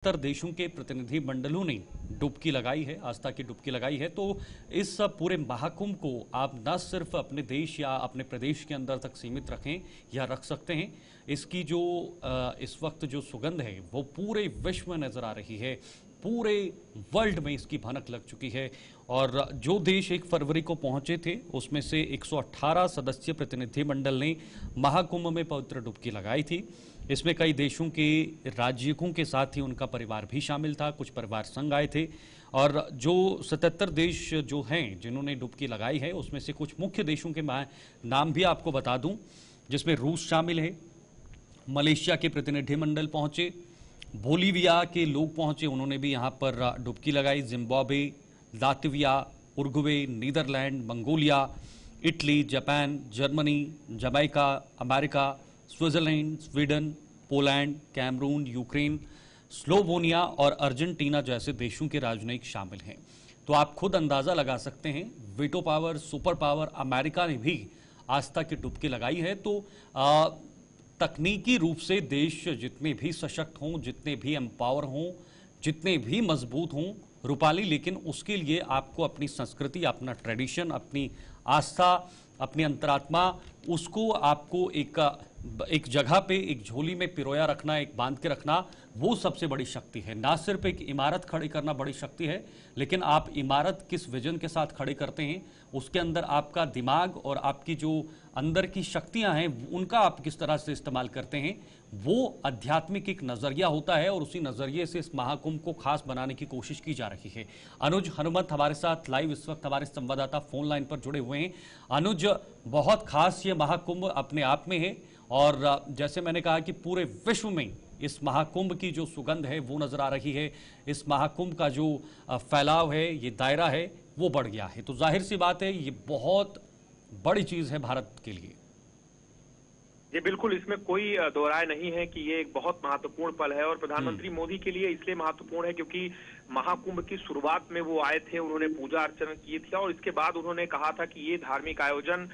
70 देशों के प्रतिनिधि मंडलों ने डुबकी लगाई है, आस्था की डुबकी लगाई है। तो इस पूरे महाकुंभ को आप न सिर्फ अपने देश या अपने प्रदेश के अंदर तक सीमित रखें या रख सकते हैं, इसकी जो इस वक्त जो सुगंध है वो पूरे विश्व में नजर आ रही है, पूरे वर्ल्ड में इसकी भनक लग चुकी है। और जो देश 1 फरवरी को पहुंचे थे उसमें से 118 सदस्यीय प्रतिनिधिमंडल ने महाकुंभ में पवित्र डुबकी लगाई थी। इसमें कई देशों के राज्यकों के साथ ही उनका परिवार भी शामिल था, कुछ परिवार संग आए थे। और जो 77 देश जो हैं जिन्होंने डुबकी लगाई है उसमें से कुछ मुख्य देशों के नाम भी आपको बता दूं, जिसमें रूस शामिल है, मलेशिया के प्रतिनिधिमंडल पहुंचे, बोलीविया के लोग पहुंचे, उन्होंने भी यहां पर डुबकी लगाई, Zimbabwe, Latvia, Uruguay, Netherland, Mongolia, Italy, Japan, Germany, Jamaica, America, Switzerland, Sweden, Poland, Cameroon, Ukraine, Slovenia और अर्जेंटीना जैसे देशों के राजनयिक शामिल हैं। तो आप खुद अंदाजा लगा सकते हैं, veto power, super power America ने भी आस्था की डुबकी लगाई है। तो तकनीकी रूप से देश जितने भी सशक्त हों, जितने भी एम्पावर हों, जितने भी मजबूत हों रूपाली, लेकिन उसके लिए आपको अपनी संस्कृति, अपना ट्रेडिशन, अपनी आस्था, अपनी अंतरात्मा, उसको आपको एक जगह पे, एक झोली में पिरोया रखना, एक बांध के रखना, वो सबसे बड़ी शक्ति है। ना सिर्फ एक इमारत खड़ी करना बड़ी शक्ति है, लेकिन आप इमारत किस विजन के साथ खड़े करते हैं, उसके अंदर आपका दिमाग और आपकी जो अंदर की शक्तियां हैं उनका आप किस तरह से इस्तेमाल करते हैं, वो आध्यात्मिक एक नजरिया होता है। और उसी नजरिए से इस महाकुंभ को खास बनाने की कोशिश की जा रही है। अनुज हनुमत हमारे साथ लाइव इस वक्त हमारे संवाददाता फोन लाइन पर जुड़े हुए हैं। अनुज, बहुत खास ये महाकुंभ अपने आप में है और जैसे मैंने कहा कि पूरे विश्व में इस महाकुंभ की जो सुगंध है वो नजर आ रही है, इस महाकुंभ का जो फैलाव है, ये दायरा है वो बढ़ गया है। तो जाहिर सी बात है ये बहुत बड़ी चीज है भारत के लिए। जी बिल्कुल, इसमें कोई दो राय नहीं है कि ये एक बहुत महत्वपूर्ण पल है और प्रधानमंत्री मोदी के लिए इसलिए महत्वपूर्ण है क्योंकि महाकुंभ की शुरुआत में वो आए थे, उन्होंने पूजा अर्चना की थी और इसके बाद उन्होंने कहा था कि ये धार्मिक आयोजन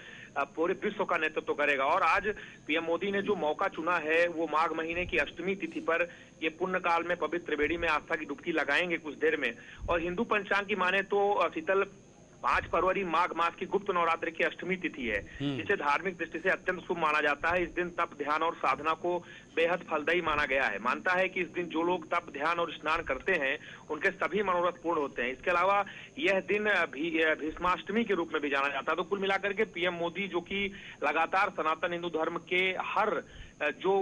पूरे विश्व का नेतृत्व करेगा। और आज पीएम मोदी ने जो मौका चुना है वो माघ महीने की अष्टमी तिथि पर ये पुण्य काल में पवित्र बेड़ी में आस्था की डुबकी लगाएंगे कुछ देर में। और हिंदू पंचांग की माने तो शीतल 5 फरवरी माघ मास की गुप्त नवरात्रि की अष्टमी तिथि है, जिसे धार्मिक दृष्टि से अत्यंत शुभ माना जाता है। इस दिन तप, ध्यान और साधना को बेहद फलदायी माना गया है। मानता है कि इस दिन जो लोग तप, ध्यान और स्नान करते हैं उनके सभी मनोरथ पूर्ण होते हैं। इसके अलावा यह दिन भीष्माष्टमी के रूप में भी जाना जाता है। तो कुल मिलाकर के पीएम मोदी, जो कि लगातार सनातन हिंदू धर्म के हर जो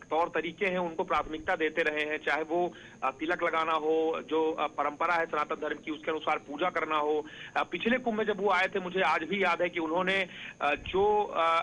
तौर तरीके हैं उनको प्राथमिकता देते रहे हैं, चाहे वो तिलक लगाना हो, जो परंपरा है सनातन धर्म की उसके अनुसार पूजा करना हो। पिछले कुंभ में जब वो आए थे, मुझे आज भी याद है कि उन्होंने जो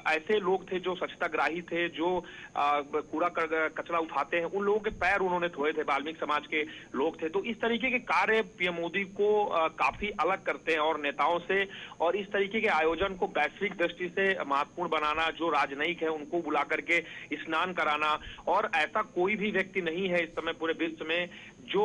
ऐसे लोग थे जो स्वच्छताग्राही थे, जो कूड़ा कचरा उठाते हैं, उन लोगों के पैर उन्होंने धोए थे, वाल्मीकि समाज के लोग थे। तो इस तरीके के कार्य पीएम मोदी को काफी अलग करते हैं और नेताओं से, और इस तरीके के आयोजन को वैश्विक दृष्टि से महत्वपूर्ण बनाना, जो राजनयिक है उनको बुला करके स्नान कराना। और ऐसा कोई भी व्यक्ति नहीं है इस समय पूरे विश्व में जो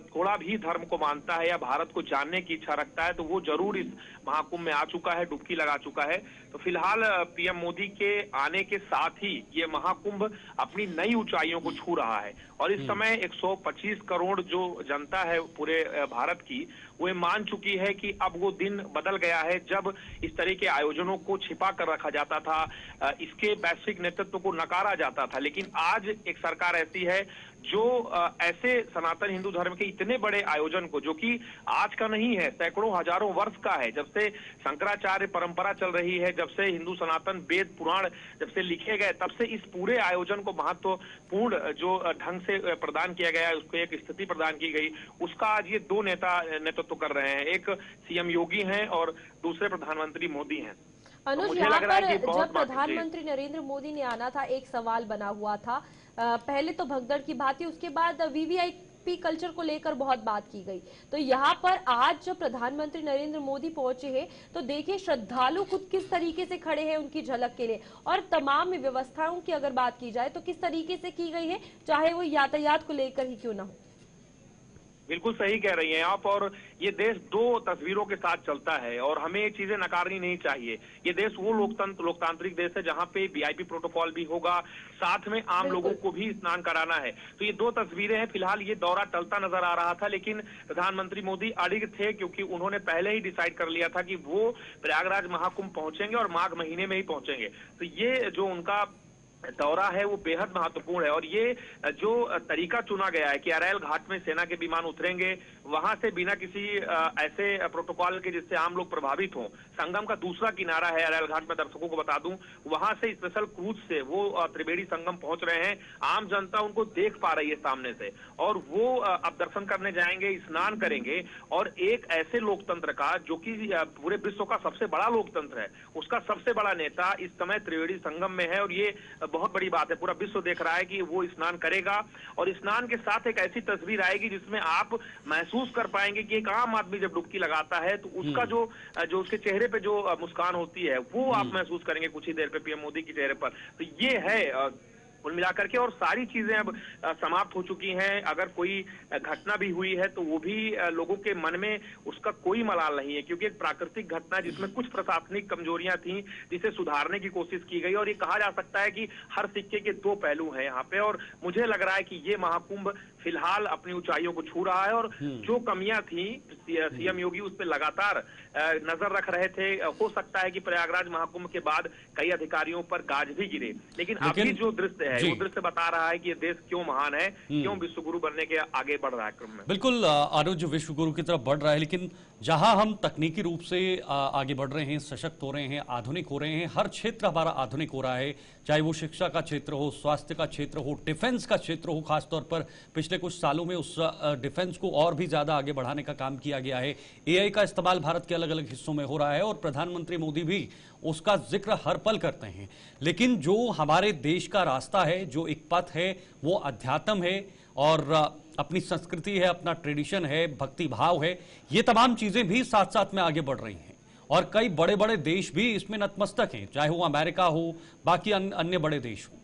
थोड़ा भी धर्म को मानता है या भारत को जानने की इच्छा रखता है, तो वो जरूर इस महाकुंभ में आ चुका है, डुबकी लगा चुका है। तो फिलहाल पीएम मोदी के आने के साथ ही ये महाकुंभ अपनी नई ऊंचाइयों को छू रहा है। और इस समय 125 करोड़ जो जनता है पूरे भारत की, वो मान चुकी है कि अब वो दिन बदल गया है जब इस तरह के आयोजनों को छिपा कर रखा जाता था, इसके वैश्विक नेतृत्व को नकारा जाता था। लेकिन आज एक सरकार ऐसी है जो ऐसे सनातन हिंदू धर्म के इतने बड़े आयोजन को, जो कि आज का नहीं है, सैकड़ों हजारों वर्ष का है, जब से शंकराचार्य परंपरा चल रही है, जब से हिंदू सनातन वेद पुराण जब से लिखे गए, तब से इस पूरे आयोजन को महत्वपूर्ण जो ढंग से प्रदान किया गया है, उसको एक स्थिति प्रदान की गई, उसका आज ये दो नेता नेतृत्व कर रहे हैं। एक सीएम योगी हैं और दूसरे प्रधानमंत्री मोदी हैं। अनुज, यहाँ पर जब प्रधानमंत्री नरेंद्र मोदी ने आना था, एक सवाल बना हुआ था, पहले तो भगदड़ की बात थी, उसके बाद वीवीआईपी कल्चर को लेकर बहुत बात की गई। तो यहाँ पर आज जब प्रधानमंत्री नरेंद्र मोदी पहुंचे हैं तो देखिए श्रद्धालु खुद किस तरीके से खड़े हैं उनकी झलक के लिए, और तमाम व्यवस्थाओं की अगर बात की जाए तो किस तरीके से की गई है, चाहे वो यातायात को लेकर ही क्यों ना हो। बिल्कुल सही कह रही हैं आप। और ये देश दो तस्वीरों के साथ चलता है और हमें ये चीजें नकारनी नहीं चाहिए। ये देश वो लोकतांत्रिक देश है जहां पे वीआईपी प्रोटोकॉल भी होगा, साथ में आम लोगों को भी स्नान कराना है। तो ये दो तस्वीरें हैं। फिलहाल ये दौरा टलता नजर आ रहा था, लेकिन प्रधानमंत्री मोदी अड़िग थे, क्योंकि उन्होंने पहले ही डिसाइड कर लिया था कि वो प्रयागराज महाकुंभ पहुंचेंगे और माघ महीने में ही पहुंचेंगे। तो ये जो उनका दौरा है वो बेहद महत्वपूर्ण है। और ये जो तरीका चुना गया है कि अरैल घाट में सेना के विमान उतरेंगे, वहां से बिना किसी ऐसे प्रोटोकॉल के जिससे आम लोग प्रभावित हों, संगम का दूसरा किनारा है अरैल घाट में, दर्शकों को बता दूं, वहां से स्पेशल क्रूज से वो त्रिवेणी संगम पहुंच रहे हैं। आम जनता उनको देख पा रही है सामने से, और वो अब दर्शन करने जाएंगे, स्नान करेंगे। और एक ऐसे लोकतंत्र का जो कि पूरे विश्व का सबसे बड़ा लोकतंत्र है, उसका सबसे बड़ा नेता इस समय त्रिवेणी संगम में है। और ये बहुत बड़ी बात है, पूरा विश्व देख रहा है कि वो स्नान करेगा। और स्नान के साथ एक ऐसी तस्वीर आएगी जिसमें आप महसूस कर पाएंगे कि एक आम आदमी जब डुबकी लगाता है तो उसका जो उसके चेहरे पे जो मुस्कान होती है वो आप महसूस करेंगे कुछ ही देर पे पीएम मोदी के चेहरे पर। तो ये है कुल मिलाकर के। और सारी चीजें अब समाप्त हो चुकी हैं। अगर कोई घटना भी हुई है तो वो भी लोगों के मन में उसका कोई मलाल नहीं है, क्योंकि एक प्राकृतिक घटना जिसमें कुछ प्रशासनिक कमजोरियां थी जिसे सुधारने की कोशिश की गई। और ये कहा जा सकता है कि हर सिक्के के दो पहलू हैं यहाँ पे। और मुझे लग रहा है कि ये महाकुंभ फिलहाल अपनी ऊंचाइयों को छू रहा है। और जो कमियां थी सीएम योगी उस पर लगातार नजर रख रहे थे। हो सकता है कि प्रयागराज महाकुंभ के बाद कई अधिकारियों पर गाज भी गिरे, लेकिन अभी जो दृश्य है वो दृश्य बता रहा है कि ये देश क्यों महान है, क्यों विश्वगुरु बनने के आगे बढ़ रहा है क्रम में। बिल्कुल अनुज, विश्वगुरु की तरफ बढ़ रहा है, लेकिन जहां हम तकनीकी रूप से आगे बढ़ रहे हैं, सशक्त हो रहे हैं, आधुनिक हो रहे हैं, हर क्षेत्र हमारा आधुनिक हो रहा है, चाहे वो शिक्षा का क्षेत्र हो, स्वास्थ्य का क्षेत्र हो, डिफेंस का क्षेत्र हो। खासतौर पर पिछले कुछ सालों में उस डिफेंस को और भी ज्यादा आगे बढ़ाने का काम किया गया है। एआई का इस्तेमाल भारत के अलग अलग हिस्सों में हो रहा है और प्रधानमंत्री मोदी भी उसका जिक्र हर पल करते हैं। लेकिन जो हमारे देश का रास्ता है, जो एक पथ है, वो अध्यात्म है और अपनी संस्कृति है, अपना ट्रेडिशन है, भक्ति भाव है। ये तमाम चीजें भी साथ साथ में आगे बढ़ रही हैं और कई बड़े बड़े देश भी इसमें नतमस्तक हैं, चाहे वो अमेरिका हो, बाकी अन्य बड़े देश हो।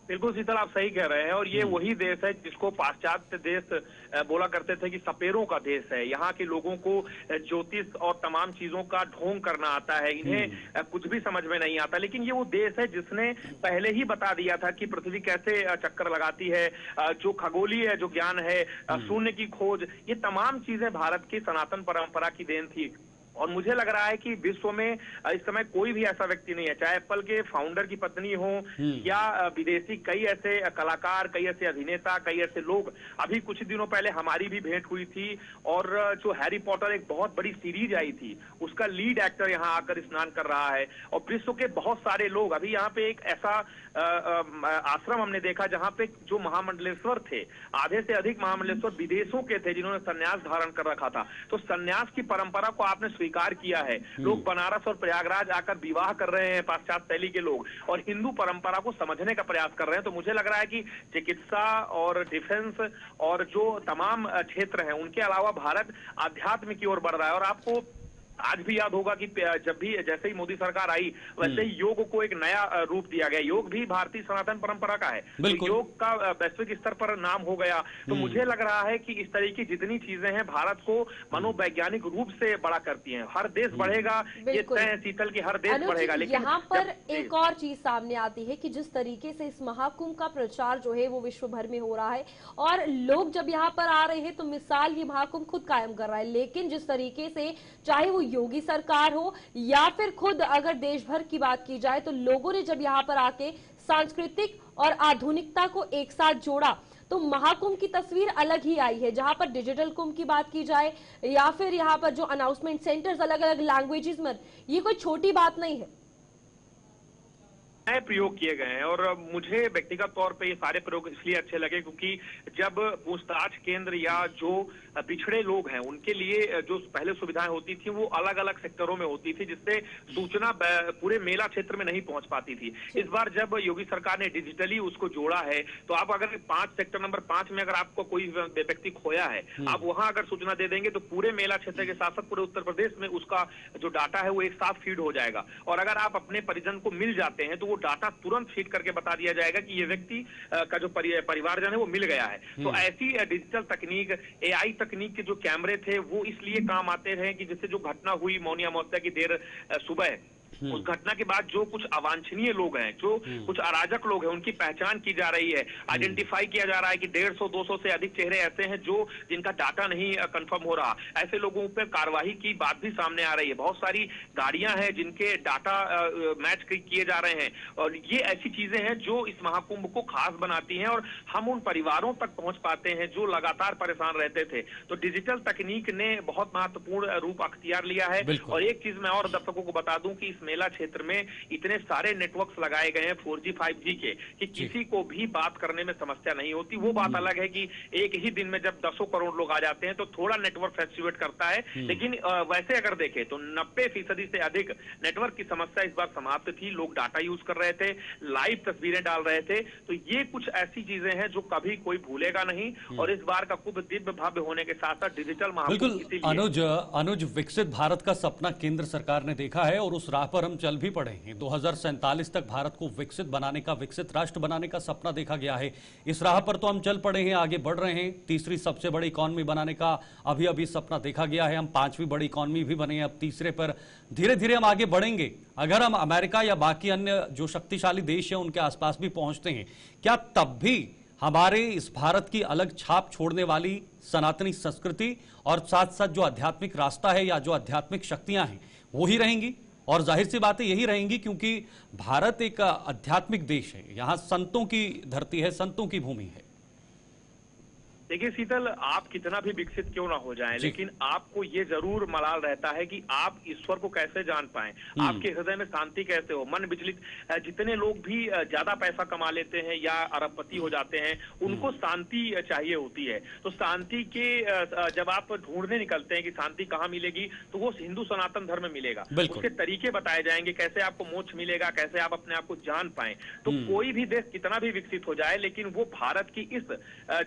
बिल्कुल शीतल, आप सही कह रहे हैं। और ये वही देश है जिसको पाश्चात्य देश बोला करते थे कि सपेरों का देश है। यहाँ के लोगों को ज्योतिष और तमाम चीजों का ढोंग करना आता है, इन्हें कुछ भी समझ में नहीं आता। लेकिन ये वो देश है जिसने पहले ही बता दिया था कि पृथ्वी कैसे चक्कर लगाती है, जो खगोलीय जो ज्ञान है, शून्य की खोज, ये तमाम चीजें भारत की सनातन परंपरा की देन थी। और मुझे लग रहा है कि विश्व में इस समय कोई भी ऐसा व्यक्ति नहीं है, चाहे एप्पल के फाउंडर की पत्नी हो या विदेशी कई ऐसे कलाकार, कई ऐसे अभिनेता, कई ऐसे लोग। अभी कुछ दिनों पहले हमारी भी भेंट हुई थी और जो हैरी पॉटर एक बहुत बड़ी सीरीज आई थी, उसका लीड एक्टर यहाँ आकर स्नान कर रहा है। और विश्व के बहुत सारे लोग, अभी यहाँ पे एक ऐसा आश्रम हमने देखा जहाँ पे जो महामंडलेश्वर थे, आधे से अधिक महामंडलेश्वर विदेशों के थे जिन्होंने संन्यास धारण कर रखा था। तो संन्यास की परंपरा को आपने स्वीकार किया है। लोग बनारस और प्रयागराज आकर विवाह कर रहे हैं, पाश्चात्य शैली के लोग, और हिंदू परंपरा को समझने का प्रयास कर रहे हैं। तो मुझे लग रहा है कि चिकित्सा और डिफेंस और जो तमाम क्षेत्र हैं उनके अलावा भारत आध्यात्म की ओर बढ़ रहा है। और आपको आज भी याद होगा कि जब भी जैसे ही मोदी सरकार आई वैसे ही योग को एक नया रूप दिया गया। योग भी भारतीय सनातन परंपरा का है, तो योग का वैश्विक स्तर पर नाम हो गया। तो मुझे लग रहा है कि इस तरह की जितनी चीजें हैं भारत को मनोवैज्ञानिक रूप से बड़ा करती हैं। हर देश बढ़ेगा, ये तय शीतल की, हर देश बढ़ेगा। लेकिन यहाँ पर एक और चीज सामने आती है कि जिस तरीके से इस महाकुंभ का प्रचार जो है वो विश्व भर में हो रहा है और लोग जब यहाँ पर आ रहे हैं तो मिसाल ये महाकुंभ खुद कायम कर रहा है। लेकिन जिस तरीके से चाहे वो योगी सरकार हो या फिर खुद अगर देश भर की बात की जाए, तो लोगों ने जब यहाँ पर आके सांस्कृतिक और आधुनिकता को एक साथ जोड़ा तो महाकुंभ की तस्वीर अलग ही आई है। जहां पर डिजिटल कुंभ की बात की जाए या फिर यहाँ पर जो अनाउंसमेंट सेंटर्स अलग अलग लैंग्वेजेस में, ये कोई छोटी बात नहीं है। नए प्रयोग किए गए हैं और मुझे व्यक्तिगत तौर पे ये सारे प्रयोग इसलिए अच्छे लगे क्योंकि जब पूछताछ केंद्र या जो पिछड़े लोग हैं उनके लिए जो पहले सुविधाएं होती थी वो अलग अलग सेक्टरों में होती थी, जिससे सूचना पूरे मेला क्षेत्र में नहीं पहुंच पाती थी। इस बार जब योगी सरकार ने डिजिटली उसको जोड़ा है तो आप अगर 5 सेक्टर नंबर 5 में अगर आपको कोई व्यक्ति खोया है, आप वहां अगर सूचना दे देंगे तो पूरे मेला क्षेत्र के साथ साथ पूरे उत्तर प्रदेश में उसका जो डाटा है वो एक साथ फीड हो जाएगा। और अगर आप अपने परिजन को मिल जाते हैं तो वो डाटा तुरंत फीड करके बता दिया जाएगा कि ये व्यक्ति का जो परिवारजन है वो मिल गया है। तो ऐसी डिजिटल तकनीक, AI तकनीक के जो कैमरे थे वो इसलिए काम आते रहे कि जिससे जो घटना हुई मौनी अमावस्या की देर सुबह, उस घटना के बाद जो कुछ अवांछनीय लोग हैं, जो कुछ अराजक लोग हैं, उनकी पहचान की जा रही है, आइडेंटिफाई किया जा रहा है कि 150-200 से अधिक चेहरे ऐसे हैं जो जिनका डाटा नहीं कंफर्म हो रहा। ऐसे लोगों पर कार्रवाई की बात भी सामने आ रही है। बहुत सारी गाड़ियां हैं जिनके डाटा मैच किए जा रहे हैं, और ये ऐसी चीजें हैं जो इस महाकुंभ को खास बनाती हैं और हम उन परिवारों तक पहुंच पाते हैं जो लगातार परेशान रहते थे। तो डिजिटल तकनीक ने बहुत महत्वपूर्ण रूप अख्तियार लिया है। और एक चीज मैं और दर्शकों को बता दूं कि इस मेला क्षेत्र में इतने सारे नेटवर्क्स लगाए गए हैं 4G 5G के कि किसी को भी बात करने में समस्या नहीं होती। वो बात अलग है कि एक ही दिन में जब 10 करोड़ लोग आ जाते हैं तो थोड़ा नेटवर्क फ्लक्चुएट करता है, लेकिन वैसे अगर देखें तो 90% से अधिक नेटवर्क की समस्या इस बार समाप्त थी। लोग डाटा यूज कर रहे थे, लाइव तस्वीरें डाल रहे थे। तो ये कुछ ऐसी चीजें हैं जो कभी कोई भूलेगा नहीं। और इस बार का कुंभ दिव्य भव्य होने के साथ साथ डिजिटल बिल्कुल अनुज विकसित भारत का सपना केंद्र सरकार ने देखा है और उस राह पर हम चल भी पड़े हैं। 2047 तक भारत को विकसित बनाने का, विकसित राष्ट्र बनाने का सपना देखा गया है। इस राह पर तो हम चल पड़े हैं, आगे बढ़ रहे हैं। तीसरी सबसे बड़ी इकॉनमी बनाने का अभी अभी सपना देखा गया है। हम 5वीं बड़ी इकॉनमी भी बने हैं, अब तीसरे पर धीरे धीरे हम आगे बढ़ेंगे। अगर हम अमेरिका या बाकी अन्य जो शक्तिशाली देश है उनके आसपास भी पहुंचते हैं, क्या तब भी हमारे इस भारत की अलग छाप छोड़ने वाली सनातनी संस्कृति और साथ साथ जो आध्यात्मिक रास्ता है या जो आध्यात्मिक शक्तियां हैं वो ही रहेंगी? और जाहिर सी बात है यही रहेंगी, क्योंकि भारत एक आध्यात्मिक देश है, यहां संतों की धरती है, संतों की भूमि है। देखिए शीतल, आप कितना भी विकसित क्यों ना हो जाएं, लेकिन आपको ये जरूर मलाल रहता है कि आप ईश्वर को कैसे जान पाएं, आपके हृदय में शांति कैसे हो। मन विचलित, जितने लोग भी ज्यादा पैसा कमा लेते हैं या अरबपति हो जाते हैं, उनको शांति चाहिए होती है। तो शांति के जब आप ढूंढने निकलते हैं कि शांति कहाँ मिलेगी, तो वो हिंदू सनातन धर्म में मिलेगा। उसके तरीके बताए जाएंगे, कैसे आपको मोक्ष मिलेगा, कैसे आप अपने आप को जान पाएं। तो कोई भी देश कितना भी विकसित हो जाए, लेकिन वो भारत की इस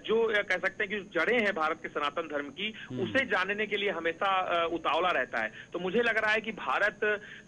जो कह सकते हैं कि जड़ें हैं भारत के सनातन धर्म की, उसे जानने के लिए हमेशा उतावला रहता है। तो मुझे लग रहा है कि भारत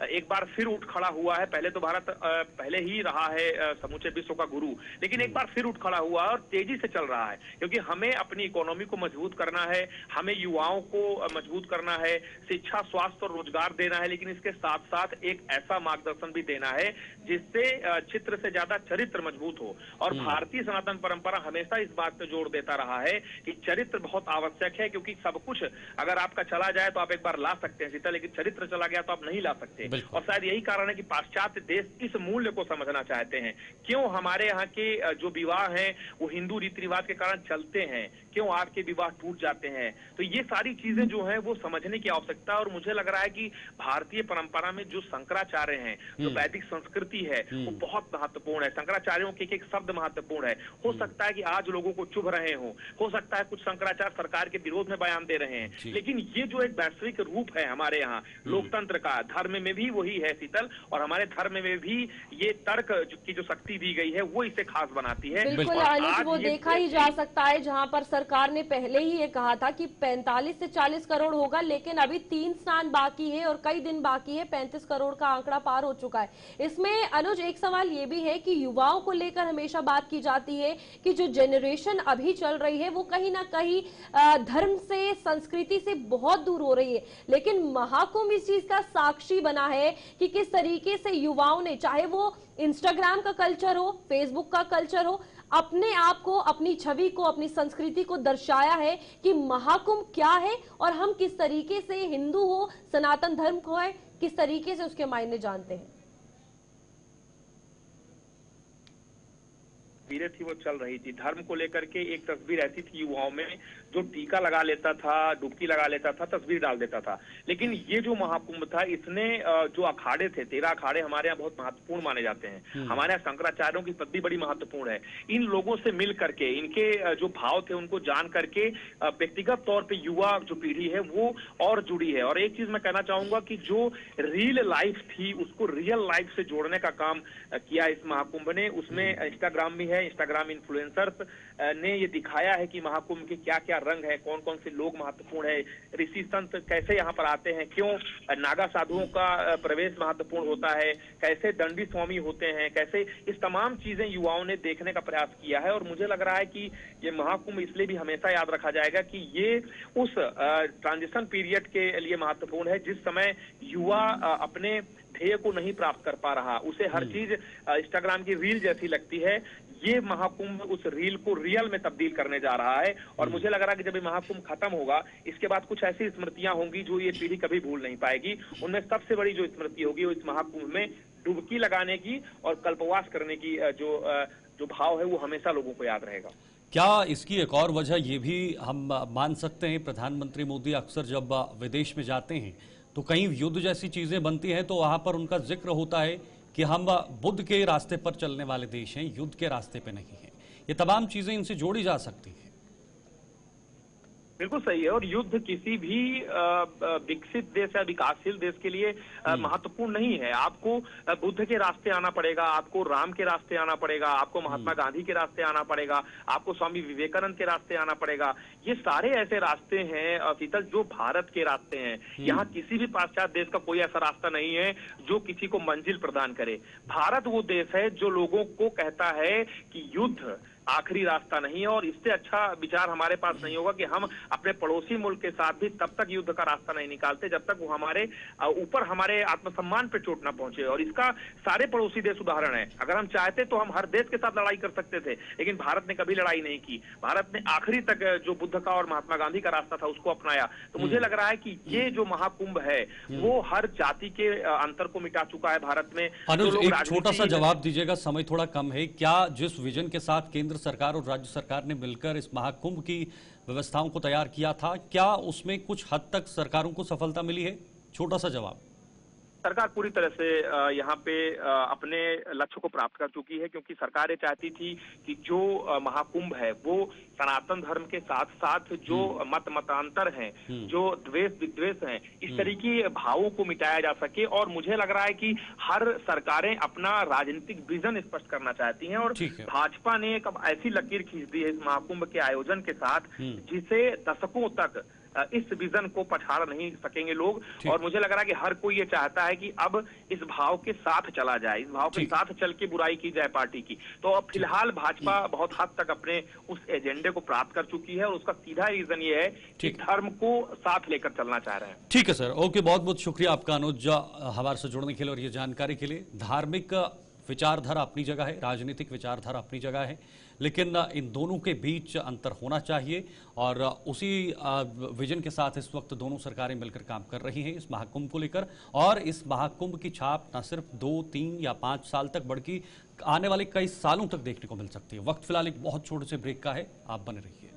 एक बार फिर उठ खड़ा हुआ है। पहले तो भारत पहले ही रहा है समूचे विश्व का गुरु, लेकिन एक बार फिर उठ खड़ा हुआ और तेजी से चल रहा है, क्योंकि हमें अपनी इकोनॉमी को मजबूत करना है, हमें युवाओं को मजबूत करना है, शिक्षा, स्वास्थ्य और रोजगार देना है, लेकिन इसके साथ साथ एक ऐसा मार्गदर्शन भी देना है जिससे चित्र से ज्यादा चरित्र मजबूत हो। और भारतीय सनातन परंपरा हमेशा इस बात पर जोर देता रहा है कि चरित्र बहुत आवश्यक है, क्योंकि सब कुछ अगर आपका चला जाए तो आप एक बार ला सकते हैं सीता, लेकिन चरित्र चला गया तो आप नहीं ला सकते। और शायद यही कारण है कि पाश्चात्य देश इस मूल्य को समझना चाहते हैं। क्यों हमारे यहाँ के जो विवाह हैं वो हिंदू रीति रिवाज के कारण चलते हैं, क्यों आपके विवाह टूट जाते हैं, तो ये सारी चीजें जो है वो समझने की आवश्यकता है। और मुझे लग रहा है कि भारतीय परंपरा में जो शंकराचार्य हैं, जो वैदिक संस्कृति है, वो बहुत महत्वपूर्ण है। शंकराचार्यों के एक शब्द महत्वपूर्ण है। हो सकता है कि आज लोगों को चुभ रहे हो सकता है कुछ शंकराचार्य सरकार के विरोध में बयान दे रहे हैं, लेकिन ये जो एक वैश्विक रूप है हमारे यहाँ लोकतंत्र का, धर्म में भी वही है शीतल, और हमारे धर्म में भी ये तर्क की जो शक्ति दी गई है वो इसे खास बनाती है। बिल्कुल अनुज, वो देखा ही जा सकता है जहां पर सरकार ने पहले ही ये कहा था कि 45 से 40 करोड़ होगा, लेकिन अभी 3 स्नान बाकी है और कई दिन बाकी है, 35 करोड़ का आंकड़ा पार हो चुका है। इसमें अनुज एक सवाल ये भी है कि युवाओं को लेकर हमेशा बात की जाती है कि जो जनरेशन अभी चल रही है वो कहीं ना कहीं धर्म से, संस्कृति से बहुत दूर हो रही है, लेकिन महाकुंभ इस चीज का साक्षी बना है कि किस तरीके से युवाओं ने, चाहे वो इंस्टाग्राम का कल्चर हो, फेसबुक का कल्चर हो, अपने आप को, अपनी छवि को, अपनी संस्कृति को दर्शाया है कि महाकुंभ क्या है और हम किस तरीके से, हिंदू हो, सनातन धर्म को है, किस तरीके से उसके मायने जानते हैं। तस्वीरें थी वो चल रही थी। धर्म को लेकर के एक तस्वीर ऐसी थी युवाओं में जो टीका लगा लेता था, डुबकी लगा लेता था, तस्वीर डाल देता था। लेकिन ये जो महाकुंभ था, इसने जो अखाड़े थे, 13 अखाड़े हमारे यहाँ बहुत महत्वपूर्ण माने जाते हैं। हमारे यहाँ शंकराचार्यों की पदवी बड़ी महत्वपूर्ण है। इन लोगों से मिल करके, इनके जो भाव थे उनको जान करके व्यक्तिगत तौर पर युवा जो पीढ़ी है वो और जुड़ी है। और एक चीज मैं कहना चाहूंगा कि जो रियल लाइफ थी उसको रियल लाइफ से जोड़ने का काम किया इस महाकुंभ ने। उसमें इंस्टाग्राम भी है, है, इंस्टाग्राम इन्फ्लुएंसर्स ने ये दिखाया है कि महाकुंभ के क्या क्या रंग है, कौन कौन से लोग महत्वपूर्ण है, ऋषि संत कैसे यहाँ पर आते हैं, क्यों नागा साधुओं का प्रवेश महत्वपूर्ण होता है, कैसे दंडी स्वामी होते हैं, कैसे इस तमाम चीजें युवाओं ने देखने का प्रयास किया है। और मुझे लग रहा है कि ये महाकुंभ इसलिए भी हमेशा याद रखा जाएगा कि ये उस ट्रांजिशन पीरियड के लिए महत्वपूर्ण है जिस समय युवा अपने ध्येय को नहीं प्राप्त कर पा रहा, उसे हर चीज इंस्टाग्राम की रील जैसी लगती है। ये महाकुंभ उस रील को रियल में तब्दील करने जा रहा है और मुझे लग रहा है कि जब ये महाकुंभ खत्म होगा, इसके बाद कुछ ऐसी स्मृतियां होंगी जो ये पीढ़ी कभी भूल नहीं पाएगी। उनमें सबसे बड़ी जो स्मृति होगी वो इस महाकुंभ में डुबकी लगाने की और कल्पवास करने की जो भाव है वो हमेशा लोगों को याद रहेगा। क्या इसकी एक और वजह ये भी हम मान सकते हैं, प्रधानमंत्री मोदी अक्सर जब विदेश में जाते हैं तो कहीं युद्ध जैसी चीजें बनती हैं तो वहां पर उनका जिक्र होता है कि हम बुद्ध के रास्ते पर चलने वाले देश हैं, युद्ध के रास्ते पे नहीं हैं। ये तमाम चीजें इनसे जोड़ी जा सकती हैं। बिल्कुल सही है। और युद्ध किसी भी विकसित देश या विकासशील देश के लिए महत्वपूर्ण नहीं है। आपको बुद्ध के रास्ते आना पड़ेगा, आपको राम के रास्ते आना पड़ेगा, आपको महात्मा गांधी के रास्ते आना पड़ेगा, आपको स्वामी विवेकानंद के रास्ते आना पड़ेगा। ये सारे ऐसे रास्ते हैं शीतल जो भारत के रास्ते हैं। यहाँ किसी भी पाश्चात्य देश का कोई ऐसा रास्ता नहीं है जो किसी को मंजिल प्रदान करे। भारत वो देश है जो लोगों को कहता है कि युद्ध आखिरी रास्ता नहीं है और इससे अच्छा विचार हमारे पास नहीं होगा कि हम अपने पड़ोसी मुल्क के साथ भी तब तक युद्ध का रास्ता नहीं निकालते जब तक वो हमारे ऊपर हमारे आत्मसम्मान पे चोट ना पहुंचे। और इसका सारे पड़ोसी देश उदाहरण है। अगर हम चाहते तो हम हर देश के साथ लड़ाई कर सकते थे, लेकिन भारत ने कभी लड़ाई नहीं की। भारत ने आखिरी तक जो बुद्ध का और महात्मा गांधी का रास्ता था उसको अपनाया। तो मुझे लग रहा है कि ये जो महाकुंभ है वो हर जाति के अंतर को मिटा चुका है भारत में। अनुज, एक छोटा सा जवाब दीजिएगा, समय थोड़ा कम है। क्या जिस विजन के साथ केंद्र सरकार और राज्य सरकार ने मिलकर इस महाकुंभ की व्यवस्थाओं को तैयार किया था, क्या उसमें कुछ हद तक सरकारों को सफलता मिली है? छोटा सा जवाब। सरकार पूरी तरह से यहाँ पे अपने लक्ष्य को प्राप्त कर चुकी है, क्योंकि सरकार ये चाहती थी कि जो महाकुंभ है वो सनातन धर्म के साथ साथ जो मतांतर हैं, जो द्वेष विद्वेष हैं, इस तरीके भावों को मिटाया जा सके। और मुझे लग रहा है कि हर सरकारें अपना राजनीतिक विजन स्पष्ट करना चाहती हैं और भाजपा ने एक ऐसी लकीर खींच दी है इस महाकुंभ के आयोजन के साथ जिसे दशकों तक इस विजन को पछाड़ नहीं सकेंगे लोग। और मुझे लग रहा है कि हर कोई ये चाहता है कि अब इस भाव के साथ चला जाए, इस भाव के साथ चल के बुराई की जाए पार्टी की। तो अब फिलहाल भाजपा बहुत हद तक अपने उस एजेंडे को प्राप्त कर चुकी है और उसका सीधा रीजन ये है कि धर्म को साथ लेकर चलना चाह रहे हैं। ठीक है सर, ओके, बहुत बहुत शुक्रिया आपका अनुज हमारे से जुड़ने के लिए और ये जानकारी के लिए। धार्मिक विचारधारा अपनी जगह है, राजनीतिक विचारधारा अपनी जगह है, लेकिन इन दोनों के बीच अंतर होना चाहिए और उसी विजन के साथ इस वक्त दोनों सरकारें मिलकर काम कर रही हैं इस महाकुंभ को लेकर। और इस महाकुंभ की छाप न सिर्फ 2, 3 या 5 साल तक बल्कि आने वाले कई सालों तक देखने को मिल सकती है। वक्त फिलहाल एक बहुत छोटे से ब्रेक का है, आप बने रहिए।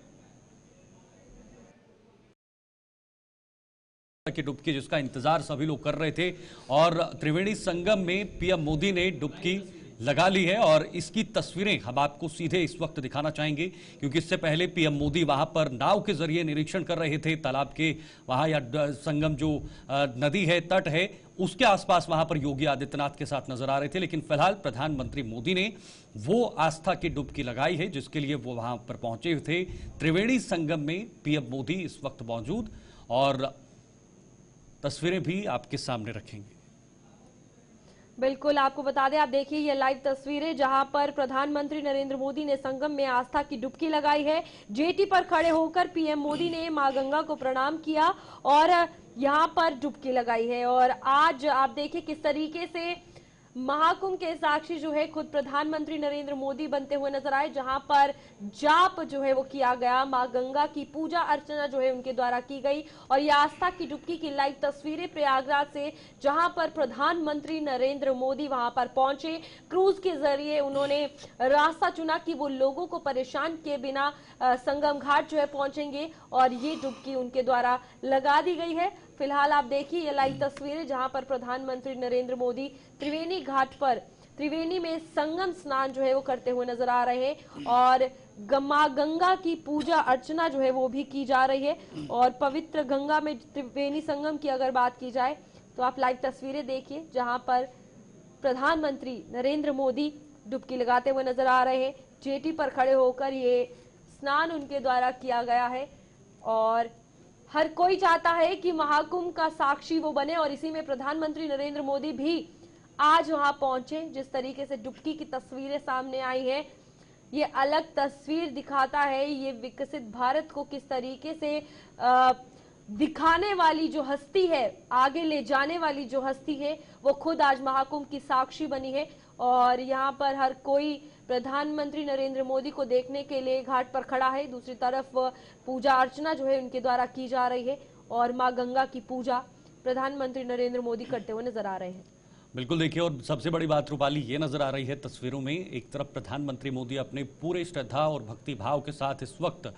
की डुबकी जिसका इंतजार सभी लोग कर रहे थे और त्रिवेणी संगम में पीएम मोदी ने डुबकी लगा ली है और इसकी तस्वीरें हम आपको सीधे इस वक्त दिखाना चाहेंगे, क्योंकि इससे पहले पीएम मोदी वहां पर नाव के जरिए निरीक्षण कर रहे थे तालाब के वहां या संगम जो नदी है, तट है, उसके आसपास वहां पर योगी आदित्यनाथ के साथ नजर आ रहे थे। लेकिन फिलहाल प्रधानमंत्री मोदी ने वो आस्था की डुबकी लगाई है जिसके लिए वो वहां पर पहुंचे हुए थे। त्रिवेणी संगम में पीएम मोदी इस वक्त मौजूद और तस्वीरें भी आपके सामने रखेंगे। बिल्कुल, आपको बता दें, आप देखिए ये लाइव तस्वीरें जहां पर प्रधानमंत्री नरेंद्र मोदी ने संगम में आस्था की डुबकी लगाई है। जेटी पर खड़े होकर पीएम मोदी ने मां गंगा को प्रणाम किया और यहां पर डुबकी लगाई है। और आज आप देखिए किस तरीके से महाकुंभ के साक्षी जो है खुद प्रधानमंत्री नरेंद्र मोदी बनते हुए नजर आए, जहां पर जाप जो है वो किया गया, मां गंगा की पूजा अर्चना जो है उनके द्वारा की गई। और ये आस्था की डुबकी की लाइव तस्वीरें प्रयागराज से, जहां पर प्रधानमंत्री नरेंद्र मोदी वहां पर पहुंचे। क्रूज के जरिए उन्होंने रास्ता चुना कि वो लोगों को परेशान किए बिना संगम घाट जो है पहुंचेंगे और ये डुबकी उनके द्वारा लगा दी गई है। फिलहाल आप देखिए ये लाइव तस्वीरें जहां पर प्रधानमंत्री नरेंद्र मोदी त्रिवेणी घाट पर, त्रिवेणी में संगम स्नान जो है वो करते हुए नजर आ रहे हैं और मां गंगा की पूजा अर्चना जो है वो भी की जा रही है। और पवित्र गंगा में त्रिवेणी संगम की अगर बात की जाए तो आप लाइव तस्वीरें देखिए जहां पर प्रधानमंत्री नरेंद्र मोदी डुबकी लगाते हुए नजर आ रहे हैं। जेटी पर खड़े होकर ये स्नान उनके द्वारा किया गया है और हर कोई चाहता है कि महाकुंभ का साक्षी वो बने और इसी में प्रधानमंत्री नरेंद्र मोदी भी आज वहां पहुंचे। जिस तरीके से डुबकी की तस्वीरें सामने आई हैं, ये अलग तस्वीर दिखाता है, ये विकसित भारत को किस तरीके से दिखाने वाली जो हस्ती है, आगे ले जाने वाली जो हस्ती है, वो खुद आज महाकुंभ की साक्षी बनी है। और यहाँ पर हर कोई प्रधानमंत्री नरेंद्र मोदी को देखने के लिए घाट पर खड़ा है। दूसरी तरफ पूजा अर्चना जो है उनके द्वारा की जा रही है और मां गंगा की पूजा प्रधानमंत्री नरेंद्र मोदी करते हुए नजर आ रहे हैं। बिल्कुल देखिए, और सबसे बड़ी बात रूपाली ये नजर आ रही है तस्वीरों में, एक तरफ प्रधानमंत्री मोदी अपने पूरे श्रद्धा और भक्ति भाव के साथ इस वक्त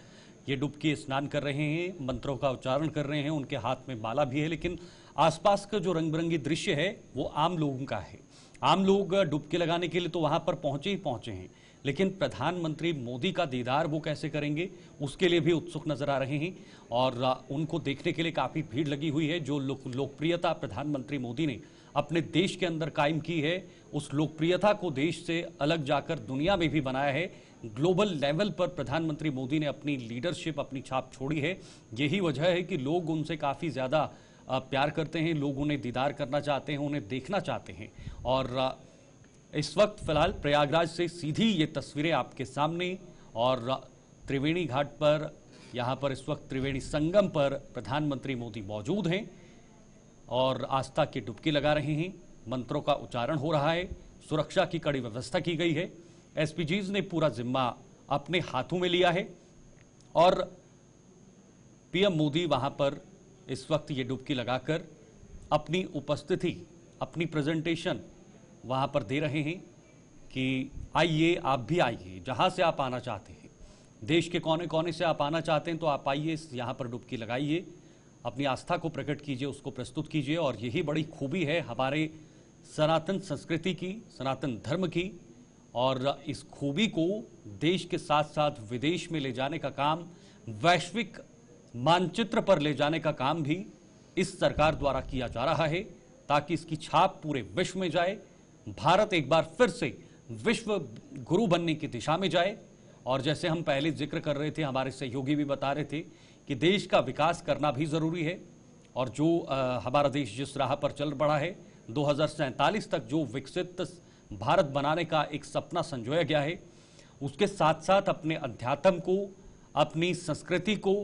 ये डुबकी स्नान कर रहे हैं, मंत्रों का उच्चारण कर रहे हैं, उनके हाथ में माला भी है, लेकिन आसपास का जो रंग बिरंगी दृश्य है वो आम लोगों का है। आम लोग डुबकी लगाने के लिए तो वहां पर पहुंचे ही पहुंचे हैं, लेकिन प्रधानमंत्री मोदी का दीदार वो कैसे करेंगे उसके लिए भी उत्सुक नजर आ रहे हैं और उनको देखने के लिए काफी भीड़ लगी हुई है। जो लोकप्रियता प्रधानमंत्री मोदी ने अपने देश के अंदर कायम की है, उस लोकप्रियता को देश से अलग जाकर दुनिया में भी बनाया है। ग्लोबल लेवल पर प्रधानमंत्री मोदी ने अपनी लीडरशिप, अपनी छाप छोड़ी है। यही वजह है कि लोग उनसे काफी ज्यादा प्यार करते हैं, लोग उन्हें दीदार करना चाहते हैं, उन्हें देखना चाहते हैं। और इस वक्त फिलहाल प्रयागराज से सीधी ये तस्वीरें आपके सामने और त्रिवेणी घाट पर, यहाँ पर इस वक्त त्रिवेणी संगम पर प्रधानमंत्री मोदी मौजूद हैं और आस्था की डुबकी लगा रहे हैं। मंत्रों का उच्चारण हो रहा है, सुरक्षा की कड़ी व्यवस्था की गई है, एसपीजीज ने पूरा जिम्मा अपने हाथों में लिया है और पीएम मोदी वहां पर इस वक्त ये डुबकी लगाकर अपनी उपस्थिति, अपनी प्रेजेंटेशन वहां पर दे रहे हैं कि आइए, आप भी आइए, जहां से आप आना चाहते हैं, देश के कोने कोने से आप आना चाहते हैं तो आप आइए, यहां पर डुबकी लगाइए, अपनी आस्था को प्रकट कीजिए, उसको प्रस्तुत कीजिए। और यही बड़ी खूबी है हमारे सनातन संस्कृति की, सनातन धर्म की, और इस खूबी को देश के साथ साथ विदेश में ले जाने का काम, वैश्विक मानचित्र पर ले जाने का काम भी इस सरकार द्वारा किया जा रहा है, ताकि इसकी छाप पूरे विश्व में जाए, भारत एक बार फिर से विश्व गुरु बनने की दिशा में जाए। और जैसे हम पहले जिक्र कर रहे थे, हमारे सहयोगी भी बता रहे थे कि देश का विकास करना भी जरूरी है और जो हमारा देश जिस राह पर चल पड़ा है, 2047 तक जो विकसित भारत बनाने का एक सपना संजोया गया है, उसके साथ साथ अपने अध्यात्म को, अपनी संस्कृति को,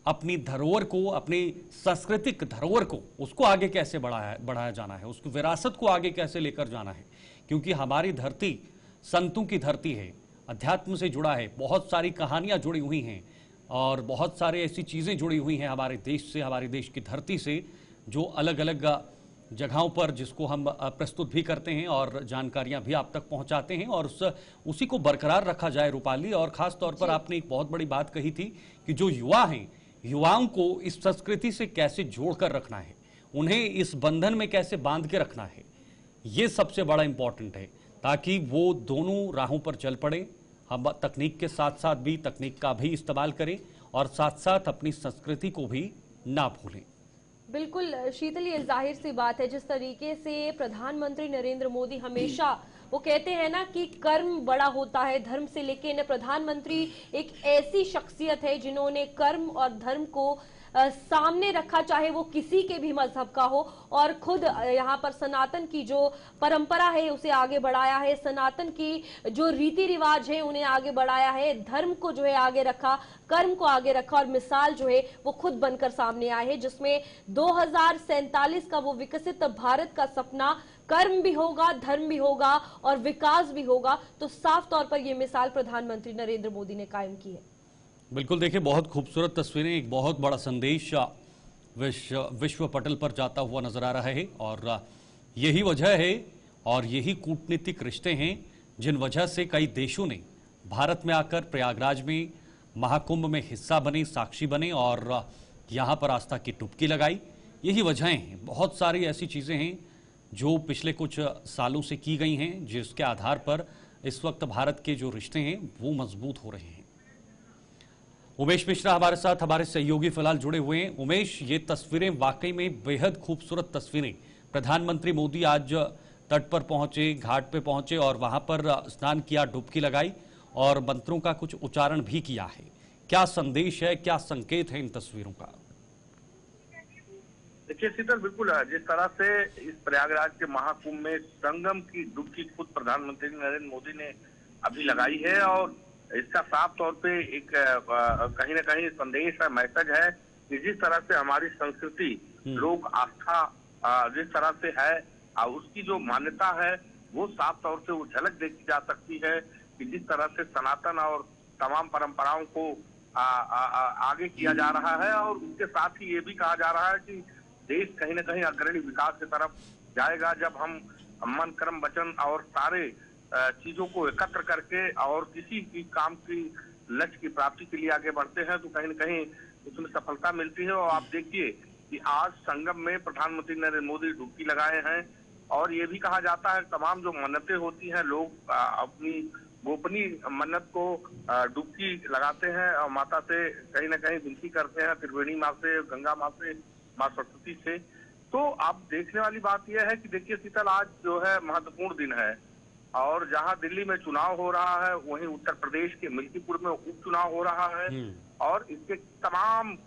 अपनी धरोहर को, अपनी सांस्कृतिक धरोहर को, उसको आगे कैसे बढ़ाया जाना है, उसकी विरासत को आगे कैसे लेकर जाना है। क्योंकि हमारी धरती संतों की धरती है, अध्यात्म से जुड़ा है, बहुत सारी कहानियां जुड़ी हुई हैं और बहुत सारे ऐसी चीजें जुड़ी हुई हैं हमारे देश से, हमारे देश की धरती से, जो अलग अलग जगहों पर जिसको हम प्रस्तुत भी करते हैं और जानकारियां भी आप तक पहुंचाते हैं और उसी को बरकरार रखा जाए रूपाली। और खास तौर पर आपने एक बहुत बड़ी बात कही थी कि जो युवा हैं, युवाओं को इस संस्कृति से कैसे जोड़कर रखना है, उन्हें इस बंधन में कैसे बांध के रखना है, ये सबसे बड़ा इंपॉर्टेंट है, ताकि वो दोनों राहों पर चल पड़े। हम तकनीक के साथ साथ भी तकनीक का भी इस्तेमाल करें और साथ साथ अपनी संस्कृति को भी ना भूलें। बिल्कुल शीतल, ये जाहिर सी बात है, जिस तरीके से प्रधानमंत्री नरेंद्र मोदी हमेशा वो कहते हैं ना कि कर्म बड़ा होता है धर्म से, लेकिन प्रधानमंत्री एक ऐसी शख्सियत है जिन्होंने कर्म और धर्म को सामने रखा, चाहे वो किसी के भी मजहब का हो, और खुद यहाँ पर सनातन की जो परंपरा है उसे आगे बढ़ाया है, सनातन की जो रीति रिवाज है उन्हें आगे बढ़ाया है, धर्म को जो है आगे रखा, कर्म को आगे रखा और मिसाल जो है वो खुद बनकर सामने आए हैं, जिसमें 2047 का वो विकसित भारत का सपना, कर्म भी होगा, धर्म भी होगा और विकास भी होगा। तो साफ तौर पर यह मिसाल प्रधानमंत्री नरेंद्र मोदी ने कायम की है। बिल्कुल देखिए, बहुत खूबसूरत तस्वीरें, एक बहुत बड़ा संदेश विश्व पटल पर जाता हुआ नजर आ रहा है और यही वजह है और यही कूटनीतिक रिश्ते हैं जिन वजह से कई देशों ने भारत में आकर प्रयागराज में महाकुंभ में हिस्सा बने, साक्षी बने और यहाँ पर आस्था की डुबकी लगाई। यही वजहें हैं, बहुत सारी ऐसी चीज़ें हैं जो पिछले कुछ सालों से की गई हैं, जिसके आधार पर इस वक्त भारत के जो रिश्ते हैं वो मजबूत हो रहे हैं। उमेश मिश्रा हमारे साथ, हमारे सहयोगी फिलहाल जुड़े हुए हैं। उमेश, ये तस्वीरें वाकई में बेहद खूबसूरत तस्वीरें। प्रधानमंत्री मोदी आज तट पर पहुंचे, घाट पे पहुंचे और वहां पर स्नान किया, डुबकी लगाई और मंत्रों का कुछ उच्चारण भी किया है। क्या संदेश है, क्या संकेत है इन तस्वीरों का? देखिए शीतल, बिल्कुल जिस तरह से इस प्रयागराज के महाकुंभ में संगम की डुबकी खुद प्रधानमंत्री नरेंद्र मोदी ने अभी लगाई है, और इसका साफ तौर पे एक कहीं ना कहीं संदेश है, मैसेज है कि जिस तरह से हमारी संस्कृति, लोक आस्था जिस तरह से है, उसकी जो मान्यता है वो साफ तौर से वो झलक देखी जा सकती है कि जिस तरह से सनातन और तमाम परंपराओं को आगे किया जा रहा है। और उसके साथ ही ये भी कहा जा रहा है कि देश कहीं ना कहीं अग्रणी विकास की तरफ जाएगा जब हम मन, कर्म, वचन और सारे चीजों को एकत्र करके और किसी भी काम की लक्ष्य की प्राप्ति के लिए आगे बढ़ते हैं तो कहीं न कहीं उसमें सफलता मिलती है। और आप देखिए कि आज संगम में प्रधानमंत्री नरेंद्र मोदी डुबकी लगाए हैं, और ये भी कहा जाता है तमाम जो मन्नतें होती हैं, लोग अपनी गोपनीय मन्नत को डुबकी लगाते हैं और माता से कहीं ना कहीं विनती करते हैं, त्रिवेणी माँ से, गंगा माँ से, माँ सरस्वती से। तो अब देखने वाली बात यह है कि देखिए शीतल, आज जो है महत्वपूर्ण दिन है, और जहां दिल्ली में चुनाव हो रहा है वहीं उत्तर प्रदेश के मिल्कीपुर में उपचुनाव हो रहा है, और इसके तमाम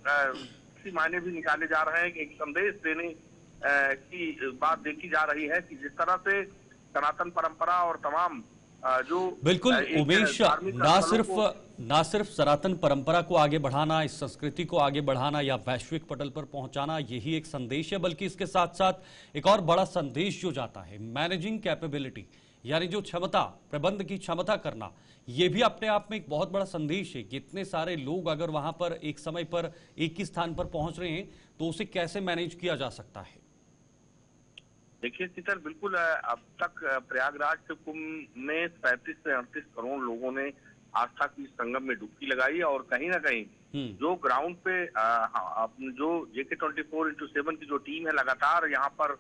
मायने भी निकाले जा रहे हैं कि एक संदेश देने की बात देखी जा रही है कि जिस तरह से सनातन परंपरा और तमाम जो बिल्कुल उमेश, ना सिर्फ सनातन परंपरा को आगे बढ़ाना, इस संस्कृति को आगे बढ़ाना या वैश्विक पटल पर पहुंचाना यही एक संदेश है, बल्कि इसके साथ साथ एक और बड़ा संदेश जो जाता है, मैनेजिंग कैपेबिलिटी, यानी जो क्षमता, प्रबंध की क्षमता करना, ये भी अपने आप में एक बहुत बड़ा संदेश है कि इतने सारे लोग अगर वहां पर एक समय पर एक ही स्थान पर पहुंच रहे हैं तो उसे कैसे मैनेज किया जा सकता है। देखिए शीतल, बिल्कुल अब तक प्रयागराज के कुंभ में 35 से 38 करोड़ लोगों ने आस्था की संगम में डुबकी लगाई, और कहीं ना कहीं जो ग्राउंड पे जो JK24x7 की जो टीम है लगातार यहाँ पर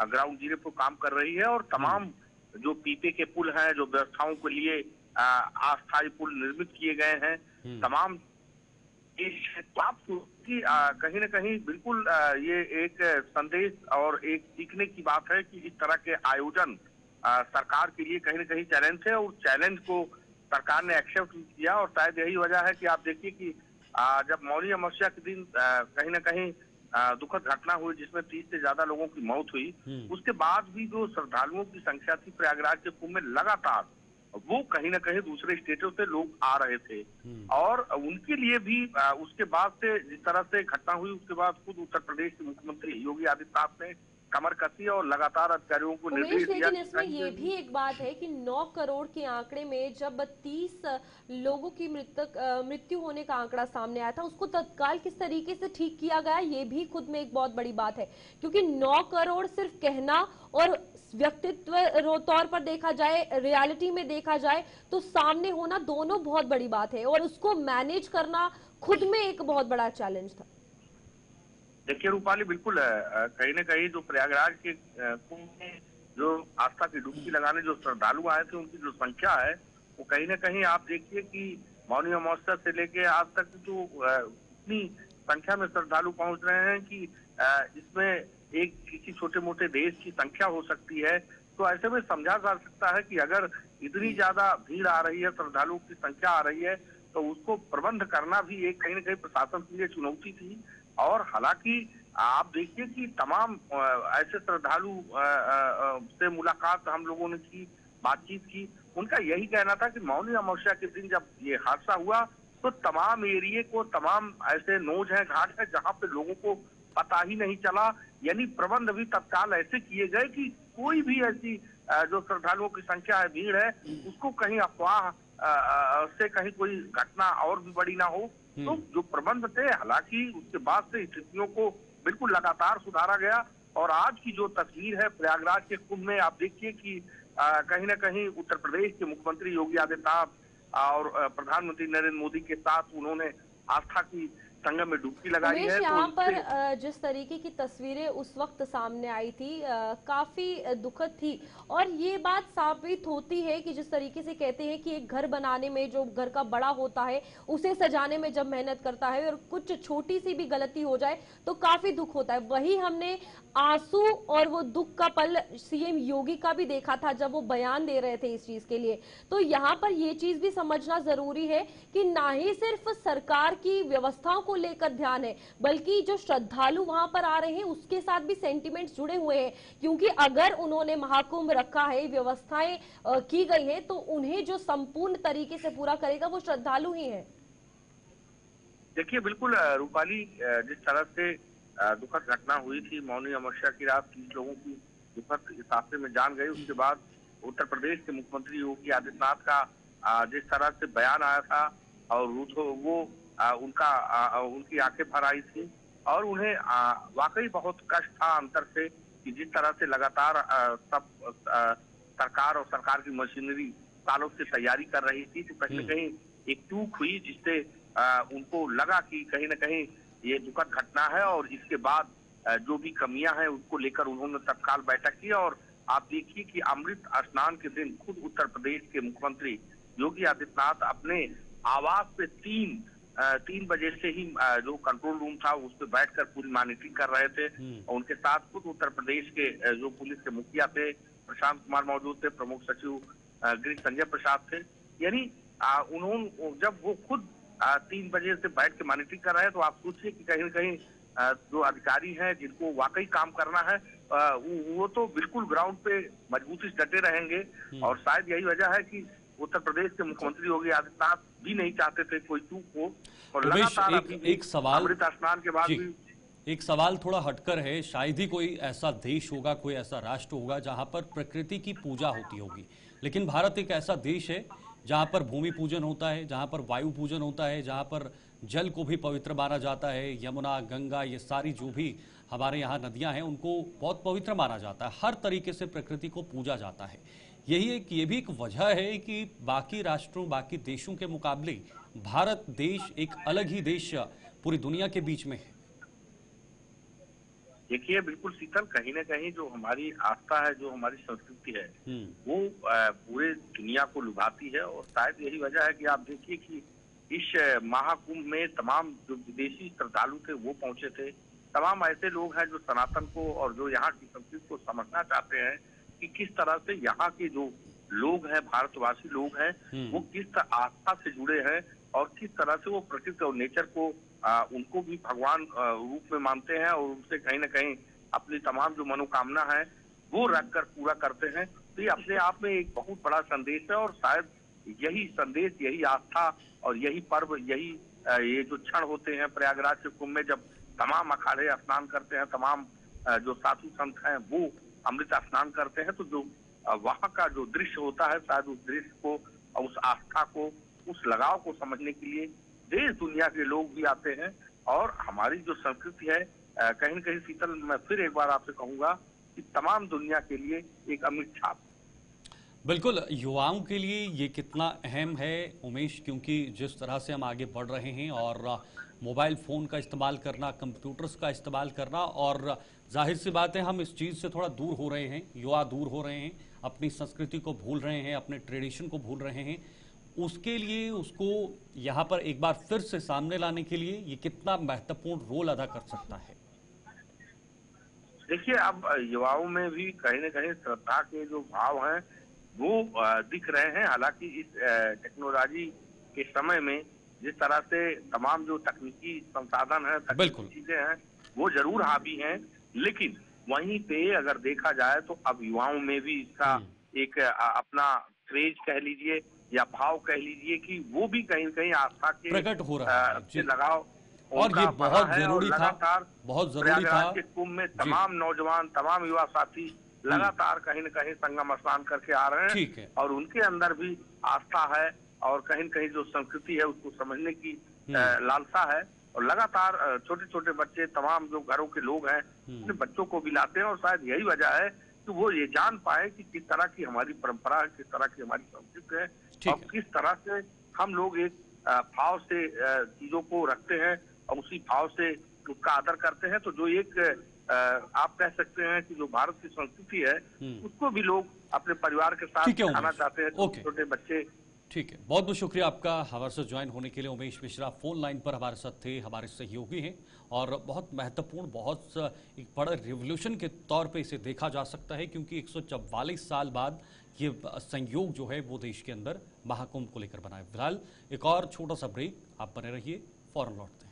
ग्राउंड जीरो पर काम कर रही है, और तमाम जो पीपे के पुल हैं, जो व्यवस्थाओं के लिए अस्थायी पुल निर्मित किए गए हैं, तमाम की कहीं ना कहीं बिल्कुल ये एक संदेश और एक सीखने की बात है कि इस तरह के आयोजन सरकार के लिए कहीं ना कहीं चैलेंज है, और चैलेंज को सरकार ने एक्सेप्ट किया। और शायद यही वजह है कि आप देखिए कि जब मौनी अमावस्या के दिन कहीं ना कहीं दुखद घटना हुई जिसमें 30 से ज्यादा लोगों की मौत हुई, उसके बाद भी जो श्रद्धालुओं की संख्या थी प्रयागराज के कुंभ में लगातार, वो कहीं ना कहीं दूसरे स्टेटों से लोग आ रहे थे, और उनके लिए भी उसके बाद से जिस तरह से घटना हुई उसके बाद खुद उत्तर प्रदेश के मुख्यमंत्री योगी आदित्यनाथ ने कमर कसी और लगातार अधिकारियों को निर्देश दिया। लेकिन इसमें ये भी एक बात है कि 9 करोड़ के आंकड़े में जब 30 लोगों की मृत्यु होने का आंकड़ा सामने आया था, उसको तत्काल किस तरीके से ठीक किया गया, ये भी खुद में एक बहुत बड़ी बात है, क्योंकि 9 करोड़ सिर्फ कहना और व्यक्तित्व तौर पर देखा जाए, रियलिटी में देखा जाए तो सामने होना दोनों बहुत बड़ी बात है, और उसको मैनेज करना खुद में एक बहुत बड़ा चैलेंज था। देखिए रूपाली, बिल्कुल कहीं ना कहीं जो प्रयागराज के कुंभ में जो आस्था की डुबकी लगाने जो श्रद्धालु आए थे उनकी जो संख्या है वो कहीं ना कहीं आप देखिए कि मौनी अमावस्या से लेके आज तक जो इतनी संख्या में श्रद्धालु पहुंच रहे हैं कि इसमें एक किसी छोटे मोटे देश की संख्या हो सकती है। तो ऐसे में समझा जा सकता है कि अगर इतनी ज्यादा भीड़ आ रही है, श्रद्धालुओं की संख्या आ रही है, तो उसको प्रबंध करना भी एक कहीं ना कहीं प्रशासन के लिए चुनौती थी। और हालांकि आप देखिए कि तमाम ऐसे श्रद्धालु से मुलाकात हम लोगों ने की, बातचीत की, उनका यही कहना था कि मौनी अमावस्या के दिन जब ये हादसा हुआ तो तमाम एरिए को, तमाम ऐसे नोज हैं, घाट है जहां पे लोगों को पता ही नहीं चला, यानी प्रबंध भी तत्काल ऐसे किए गए कि कोई भी ऐसी जो श्रद्धालुओं की संख्या है, भीड़ है, उसको कहीं अफवाह से कहीं कोई घटना और भी बड़ी ना हो। तो जो प्रबंध थे, हालांकि उसके बाद से स्थितियों को बिल्कुल लगातार सुधारा गया। और आज की जो तस्वीर है प्रयागराज के कुंभ में, आप देखिए कि कहीं ना कहीं उत्तर प्रदेश के मुख्यमंत्री योगी आदित्यनाथ और प्रधानमंत्री नरेंद्र मोदी के साथ उन्होंने आस्था की संगम में डुबकी लगाई है। यहाँ पर जिस तरीके की तस्वीरें उस वक्त सामने आई थी काफी दुखद थी, और ये बात साबित होती है कि जिस तरीके से कहते हैं कि एक घर बनाने में जो घर का बड़ा होता है उसे सजाने में जब मेहनत करता है और कुछ छोटी सी भी गलती हो जाए तो काफी दुख होता है। वही हमने आंसू और वो दुख का पल सीएम योगी का भी देखा था जब वो बयान दे रहे थे इस चीज के लिए। तो यहाँ पर ये चीज भी समझना जरूरी है कि ना ही सिर्फ सरकार की व्यवस्थाओं को लेकर ध्यान है, बल्कि जो श्रद्धालु वहां पर आ रहे हैं उसके साथ भी सेंटिमेंट्स जुड़े हुए हैं, क्योंकि अगर उन्होंने महाकुंभ रखा है, व्यवस्थाएं की गई है, तो उन्हें जो संपूर्ण तरीके से पूरा करेगा वो श्रद्धालु ही है। देखिए बिल्कुल रूपाली, जिस तरह से दुखद घटना हुई थी, मौनी अमावस्या की रात 30 लोगों की दुखद इस हादसे में जान गई, उसके बाद उत्तर प्रदेश के मुख्यमंत्री योगी आदित्यनाथ का जिस तरह से बयान आया था और वो उनकी आंखें भर आई थी और उन्हें वाकई बहुत कष्ट था अंतर से कि जिस तरह से लगातार सब सरकार और सरकार की मशीनरी सालों से तैयारी कर रही थी, तो कहीं न कहीं एक चूक हुई जिससे उनको लगा कि कहीं न कहीं ये दुखद घटना है और इसके बाद जो भी कमियां हैं उसको लेकर उन्होंने तत्काल बैठक की। और आप देखिए कि अमृत स्नान के दिन खुद उत्तर प्रदेश के मुख्यमंत्री योगी आदित्यनाथ अपने आवास पे 3 बजे से ही जो कंट्रोल रूम था उस पर बैठकर पूरी मॉनिटरिंग कर रहे थे और उनके साथ खुद उत्तर प्रदेश के जो पुलिस के मुखिया थे प्रशांत कुमार मौजूद थे, प्रमुख सचिव गृह संजय प्रसाद थे। यानी उन्होंने जब वो खुद 3 बजे से बैठ के मॉनिटरिंग कर रहे हैं तो आप सोचिए कि कहीं न कहीं जो अधिकारी हैं जिनको वाकई काम करना है वो तो बिल्कुल ग्राउंड पे मजबूती से डटे रहेंगे। और शायद यही वजह है कि उत्तर प्रदेश के मुख्यमंत्री योगी आदित्यनाथ भी नहीं चाहते थे कोई चूक हो। और लगातार एक सवाल अमृत स्नान के बाद भी एक सवाल थोड़ा हटकर है, शायद ही कोई ऐसा देश होगा, कोई ऐसा राष्ट्र होगा जहां पर प्रकृति की पूजा होती होगी, लेकिन भारत एक ऐसा देश है जहां पर भूमि पूजन होता है, जहां पर वायु पूजन होता है, जहां पर जल को भी पवित्र माना जाता है। यमुना, गंगा, ये सारी जो भी हमारे यहाँ नदियां हैं उनको बहुत पवित्र माना जाता है, हर तरीके से प्रकृति को पूजा जाता है। ये भी एक वजह है कि बाकी राष्ट्रों, बाकी देशों के मुकाबले भारत देश एक अलग ही देश पूरी दुनिया के बीच में है। देखिए बिल्कुल शीतल, कहीं न कहीं जो हमारी आस्था है, जो हमारी संस्कृति है वो पूरे दुनिया को लुभाती है। और शायद यही वजह है कि आप देखिए कि इस महाकुंभ में तमाम जो विदेशी श्रद्धालु थे वो पहुंचे थे। तमाम ऐसे लोग हैं जो सनातन को और जो यहाँ की संस्कृति को समझना चाहते हैं कि किस तरह से यहाँ के जो लोग हैं, भारतवासी लोग हैं, वो किस आस्था से जुड़े हैं और किस तरह से वो प्रकृति और नेचर को उनको भी भगवान रूप में मानते हैं और उनसे कहीं न कहीं अपनी तमाम जो मनोकामना है वो रखकर पूरा करते हैं। तो ये अपने आप में एक बहुत बड़ा संदेश है और शायद यही संदेश, यही आस्था और यही पर्व, यही ये जो क्षण होते हैं प्रयागराज के कुंभ में जब तमाम अखाड़े स्नान करते हैं, तमाम जो साधु संत हैं वो अमृत स्नान करते हैं, तो जो वहाँ का जो दृश्य होता है शायद उस दृश्य को, उस आस्था को, उस लगाव को समझने के लिए देश दुनिया के लोग भी आते हैं। और हमारी जो संस्कृति है कहीं न कहीं शीतल, मैं फिर एक बार आपसे कहूंगा कि तमाम दुनिया के लिए एक अमिट छाप। बिल्कुल, युवाओं के लिए ये कितना अहम है उमेश, क्योंकि जिस तरह से हम आगे बढ़ रहे हैं और मोबाइल फ़ोन का इस्तेमाल करना, कंप्यूटर्स का इस्तेमाल करना, और जाहिर सी बात है हम इस चीज़ से थोड़ा दूर हो रहे हैं, युवा दूर हो रहे हैं, अपनी संस्कृति को भूल रहे हैं, अपने ट्रेडिशन को भूल रहे हैं। उसके लिए उसको यहाँ पर एक बार फिर से सामने लाने के लिए ये कितना महत्वपूर्ण रोल अदा कर सकता है? देखिए, अब युवाओं में भी कहीं न कहीं श्रद्धा के जो भाव हैं वो दिख रहे हैं। हालांकि इस टेक्नोलॉजी के समय में जिस तरह से तमाम जो तकनीकी संसाधन है, तकनीकी चीजें हैं, वो जरूर हावी हैं, लेकिन वहीं पे अगर देखा जाए तो अब युवाओं में भी इसका एक अपना क्रेज कह लीजिए या भाव कह लीजिए कि वो भी कहीं न कहीं आस्था के प्रकट हो रहा है लगाव। और ये बहुत जरूरी था, बहुत जरूरी था। के कुंभ में तमाम नौजवान, तमाम युवा साथी लगातार कहीं न कहीं संगम स्नान करके आ रहे हैं और उनके अंदर भी आस्था है और कहीं न कहीं जो संस्कृति है उसको समझने की लालसा है। और लगातार छोटे छोटे बच्चे, तमाम जो घरों के लोग हैं, अपने बच्चों को भी लाते हैं और शायद यही वजह है कि वो ये जान पाए कि किस तरह की हमारी परंपरा है, किस तरह की हमारी संस्कृति है और किस तरह से हम लोग एक भाव से चीजों को रखते हैं और उसी भाव से उसका आदर करते हैं। तो जो एक आप कह सकते हैं कि जो भारत की संस्कृति है उसको भी लोग अपने परिवार के साथ खाना चाहते हैं, छोटे बच्चे। ठीक है, बहुत बहुत शुक्रिया आपका हमारे साथ ज्वाइन होने के लिए। उमेश मिश्रा फोन लाइन पर हमारे साथ थे, हमारे सहयोगी हैं और बहुत महत्वपूर्ण, बहुत एक बड़ा रिवोल्यूशन के तौर पे इसे देखा जा सकता है क्योंकि 144 साल बाद ये संयोग जो है वो देश के अंदर महाकुंभ को लेकर बना है। फिलहाल एक और छोटा सा ब्रेक, आप बने रहिए, फौरन लौटते हैं।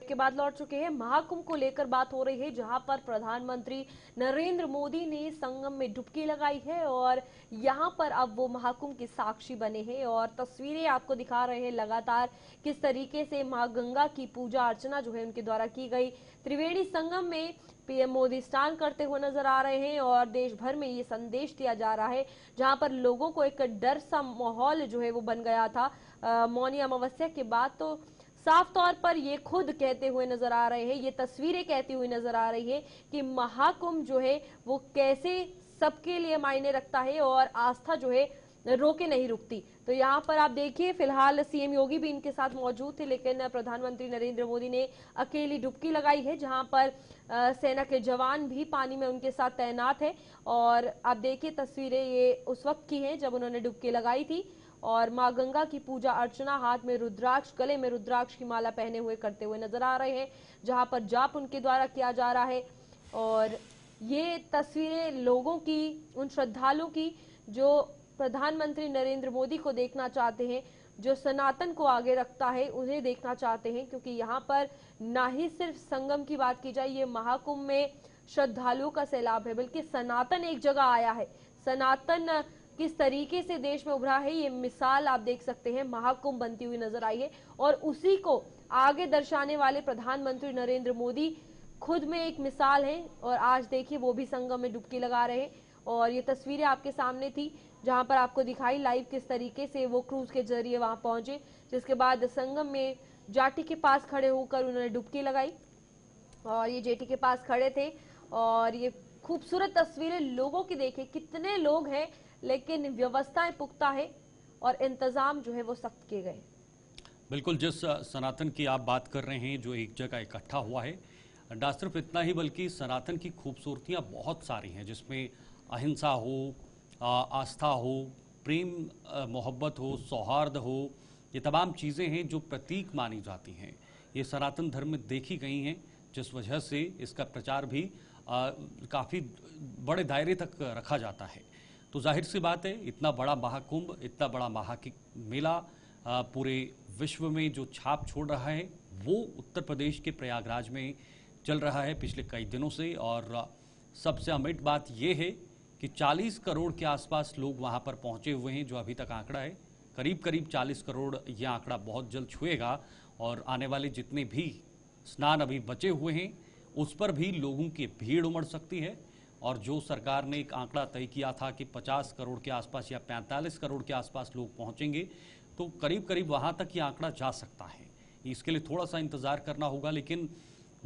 के बाद लौट चुके हैं। महाकुंभ को लेकर बात हो रही है जहां पर प्रधानमंत्री नरेंद्र मोदी ने संगम में डुबकी लगाई है और यहां पर अब वो महाकुंभ के साक्षी बने हैं और तस्वीरें आपको दिखा रहे हैं लगातार किस तरीके से मां गंगा की पूजा अर्चना जो है उनके द्वारा की गई। त्रिवेणी संगम में पीएम मोदी स्नान करते हुए नजर आ रहे हैं और देश भर में ये संदेश दिया जा रहा है जहां पर लोगों को एक डर सा माहौल जो है वो बन गया था मौनी अमावस्या के बाद। तो साफ तौर पर ये खुद कहते हुए नजर आ रहे हैं, ये तस्वीरें कहती हुई नजर आ रही है कि महाकुंभ जो है वो कैसे सबके लिए मायने रखता है और आस्था जो है रोके नहीं रुकती। तो यहाँ पर आप देखिए फिलहाल सीएम योगी भी इनके साथ मौजूद थे लेकिन प्रधानमंत्री नरेंद्र मोदी ने अकेली डुबकी लगाई है जहां पर सेना के जवान भी पानी में उनके साथ तैनात है। और आप देखिए तस्वीरें ये उस वक्त की हैं जब उन्होंने डुबकी लगाई थी और मां गंगा की पूजा अर्चना, हाथ में रुद्राक्ष, गले में रुद्राक्ष की माला पहने हुए करते हुए नजर आ रहे हैं जहां पर जाप उनके द्वारा किया जा रहा है। और ये तस्वीरें लोगों की, उन श्रद्धालुओं की जो प्रधानमंत्री नरेंद्र मोदी को देखना चाहते हैं, जो सनातन को आगे रखता है, उन्हें देखना चाहते हैं क्योंकि यहाँ पर ना ही सिर्फ संगम की बात की जाए, ये महाकुंभ में श्रद्धालुओं का सैलाब है बल्कि सनातन एक जगह आया है। सनातन किस तरीके से देश में उभरा है ये मिसाल आप देख सकते हैं, महाकुंभ बनती हुई नजर आई है और उसी को आगे दर्शाने वाले प्रधानमंत्री नरेंद्र मोदी खुद में एक मिसाल है। और आज देखिए वो भी संगम में डुबकी लगा रहे हैं और ये तस्वीरें आपके सामने थी जहां पर आपको दिखाई लाइव किस तरीके से वो क्रूज के जरिए वहां पहुंचे, जिसके बाद संगम में जाटी के पास खड़े होकर उन्होंने डुबकी लगाई और ये जेटी के पास खड़े थे। और ये खूबसूरत तस्वीरें लोगों की देखिए, कितने लोग हैं लेकिन व्यवस्थाएं पुख्ता है और इंतजाम जो है वो सख्त किए गए। बिल्कुल, जिस सनातन की आप बात कर रहे हैं जो एक जगह इकट्ठा हुआ है, ना सिर्फ इतना ही बल्कि सनातन की खूबसूरतियां बहुत सारी हैं जिसमें अहिंसा हो, आस्था हो, प्रेम मोहब्बत हो, सौहार्द हो, ये तमाम चीज़ें हैं जो प्रतीक मानी जाती हैं। ये सनातन धर्म में देखी गई हैं जिस वजह से इसका प्रचार भी काफ़ी बड़े दायरे तक रखा जाता है। तो जाहिर सी बात है इतना बड़ा महाकुंभ, इतना बड़ा मेला पूरे विश्व में जो छाप छोड़ रहा है वो उत्तर प्रदेश के प्रयागराज में चल रहा है पिछले कई दिनों से। और सबसे अमिट बात यह है कि 40 करोड़ के आसपास लोग वहां पर पहुंचे हुए हैं जो अभी तक आंकड़ा है। करीब करीब 40 करोड़ यह आंकड़ा बहुत जल्द छुएगा और आने वाले जितने भी स्नान अभी बचे हुए हैं उस पर भी लोगों की भीड़ उमड़ सकती है। और जो सरकार ने एक आंकड़ा तय किया था कि 50 करोड़ के आसपास या 45 करोड़ के आसपास लोग पहुंचेंगे, तो करीब करीब वहां तक ये आंकड़ा जा सकता है। इसके लिए थोड़ा सा इंतजार करना होगा, लेकिन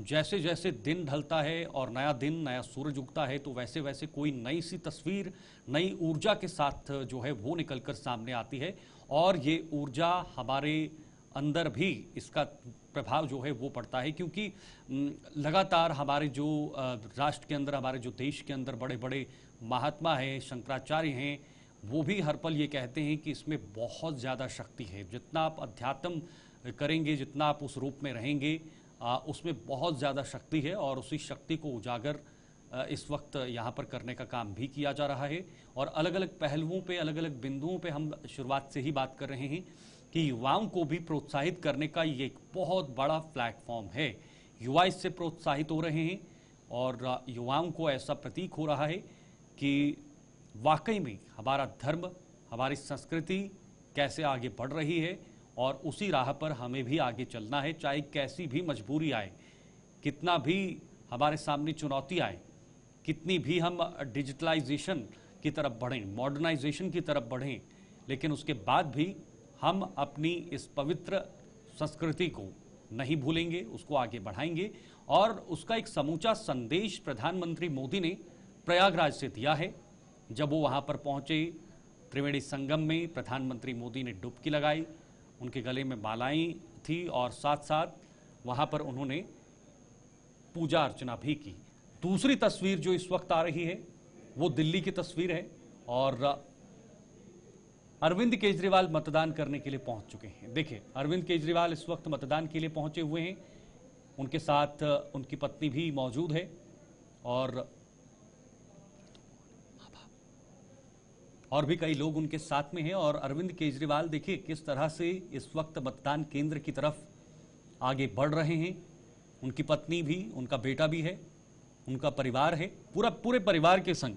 जैसे जैसे दिन ढलता है और नया दिन, नया सूरज उगता है, तो वैसे वैसे कोई नई सी तस्वीर, नई ऊर्जा के साथ जो है वो निकलकर सामने आती है। और ये ऊर्जा हमारे अंदर भी इसका प्रभाव जो है वो पड़ता है क्योंकि लगातार हमारे जो राष्ट्र के अंदर, हमारे जो देश के अंदर बड़े बड़े महात्मा हैं, शंकराचार्य हैं, वो भी हर पल ये कहते हैं कि इसमें बहुत ज़्यादा शक्ति है। जितना आप अध्यात्म करेंगे, जितना आप उस रूप में रहेंगे, उसमें बहुत ज़्यादा शक्ति है और उसी शक्ति को उजागर इस वक्त यहाँ पर करने का काम भी किया जा रहा है। और अलग अलग पहलुओं पे, अलग अलग बिंदुओं पे हम शुरुआत से ही बात कर रहे हैं कि युवाओं को भी प्रोत्साहित करने का ये एक बहुत बड़ा प्लेटफॉर्म है। युवा इससे प्रोत्साहित हो रहे हैं और युवाओं को ऐसा प्रतीक हो रहा है कि वाकई में हमारा धर्म, हमारी संस्कृति कैसे आगे बढ़ रही है और उसी राह पर हमें भी आगे चलना है, चाहे कैसी भी मजबूरी आए, कितना भी हमारे सामने चुनौती आए, कितनी भी हम डिजिटलाइजेशन की तरफ बढ़ें, मॉडर्नाइजेशन की तरफ बढ़ें, लेकिन उसके बाद भी हम अपनी इस पवित्र संस्कृति को नहीं भूलेंगे, उसको आगे बढ़ाएंगे। और उसका एक समूचा संदेश प्रधानमंत्री मोदी ने प्रयागराज से दिया है। जब वो वहां पर पहुंचे, त्रिवेणी संगम में प्रधानमंत्री मोदी ने डुबकी लगाई, उनके गले में मालाएं थी और साथ साथ वहां पर उन्होंने पूजा अर्चना भी की। दूसरी तस्वीर जो इस वक्त आ रही है वो दिल्ली की तस्वीर है और अरविंद केजरीवाल मतदान करने के लिए पहुंच चुके हैं। देखिए, अरविंद केजरीवाल इस वक्त मतदान के लिए पहुंचे हुए हैं, उनके साथ उनकी पत्नी भी मौजूद है और भी कई लोग उनके साथ में हैं। और अरविंद केजरीवाल देखिए किस तरह से इस वक्त मतदान केंद्र की तरफ आगे बढ़ रहे हैं। उनकी पत्नी भी, उनका बेटा भी है, उनका परिवार है, पूरे परिवार के संग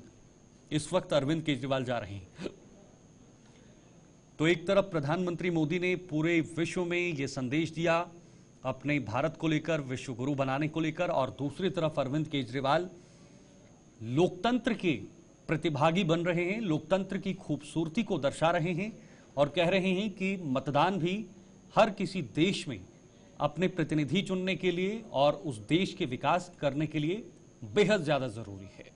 इस वक्त अरविंद केजरीवाल जा रहे हैं। तो एक तरफ प्रधानमंत्री मोदी ने पूरे विश्व में यह संदेश दिया अपने भारत को लेकर, विश्व गुरु बनाने को लेकर, और दूसरी तरफ अरविंद केजरीवाल लोकतंत्र के प्रतिभागी बन रहे हैं, लोकतंत्र की खूबसूरती को दर्शा रहे हैं और कह रहे हैं कि मतदान भी हर किसी देश में अपने प्रतिनिधि चुनने के लिए और उस देश के विकास करने के लिए बेहद ज्यादा जरूरी है।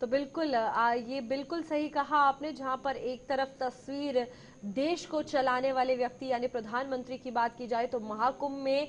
तो बिल्कुल ये बिल्कुल सही कहा आपने, जहां पर एक तरफ तस्वीर देश को चलाने वाले व्यक्ति यानी प्रधानमंत्री की बात की जाए तो महाकुंभ में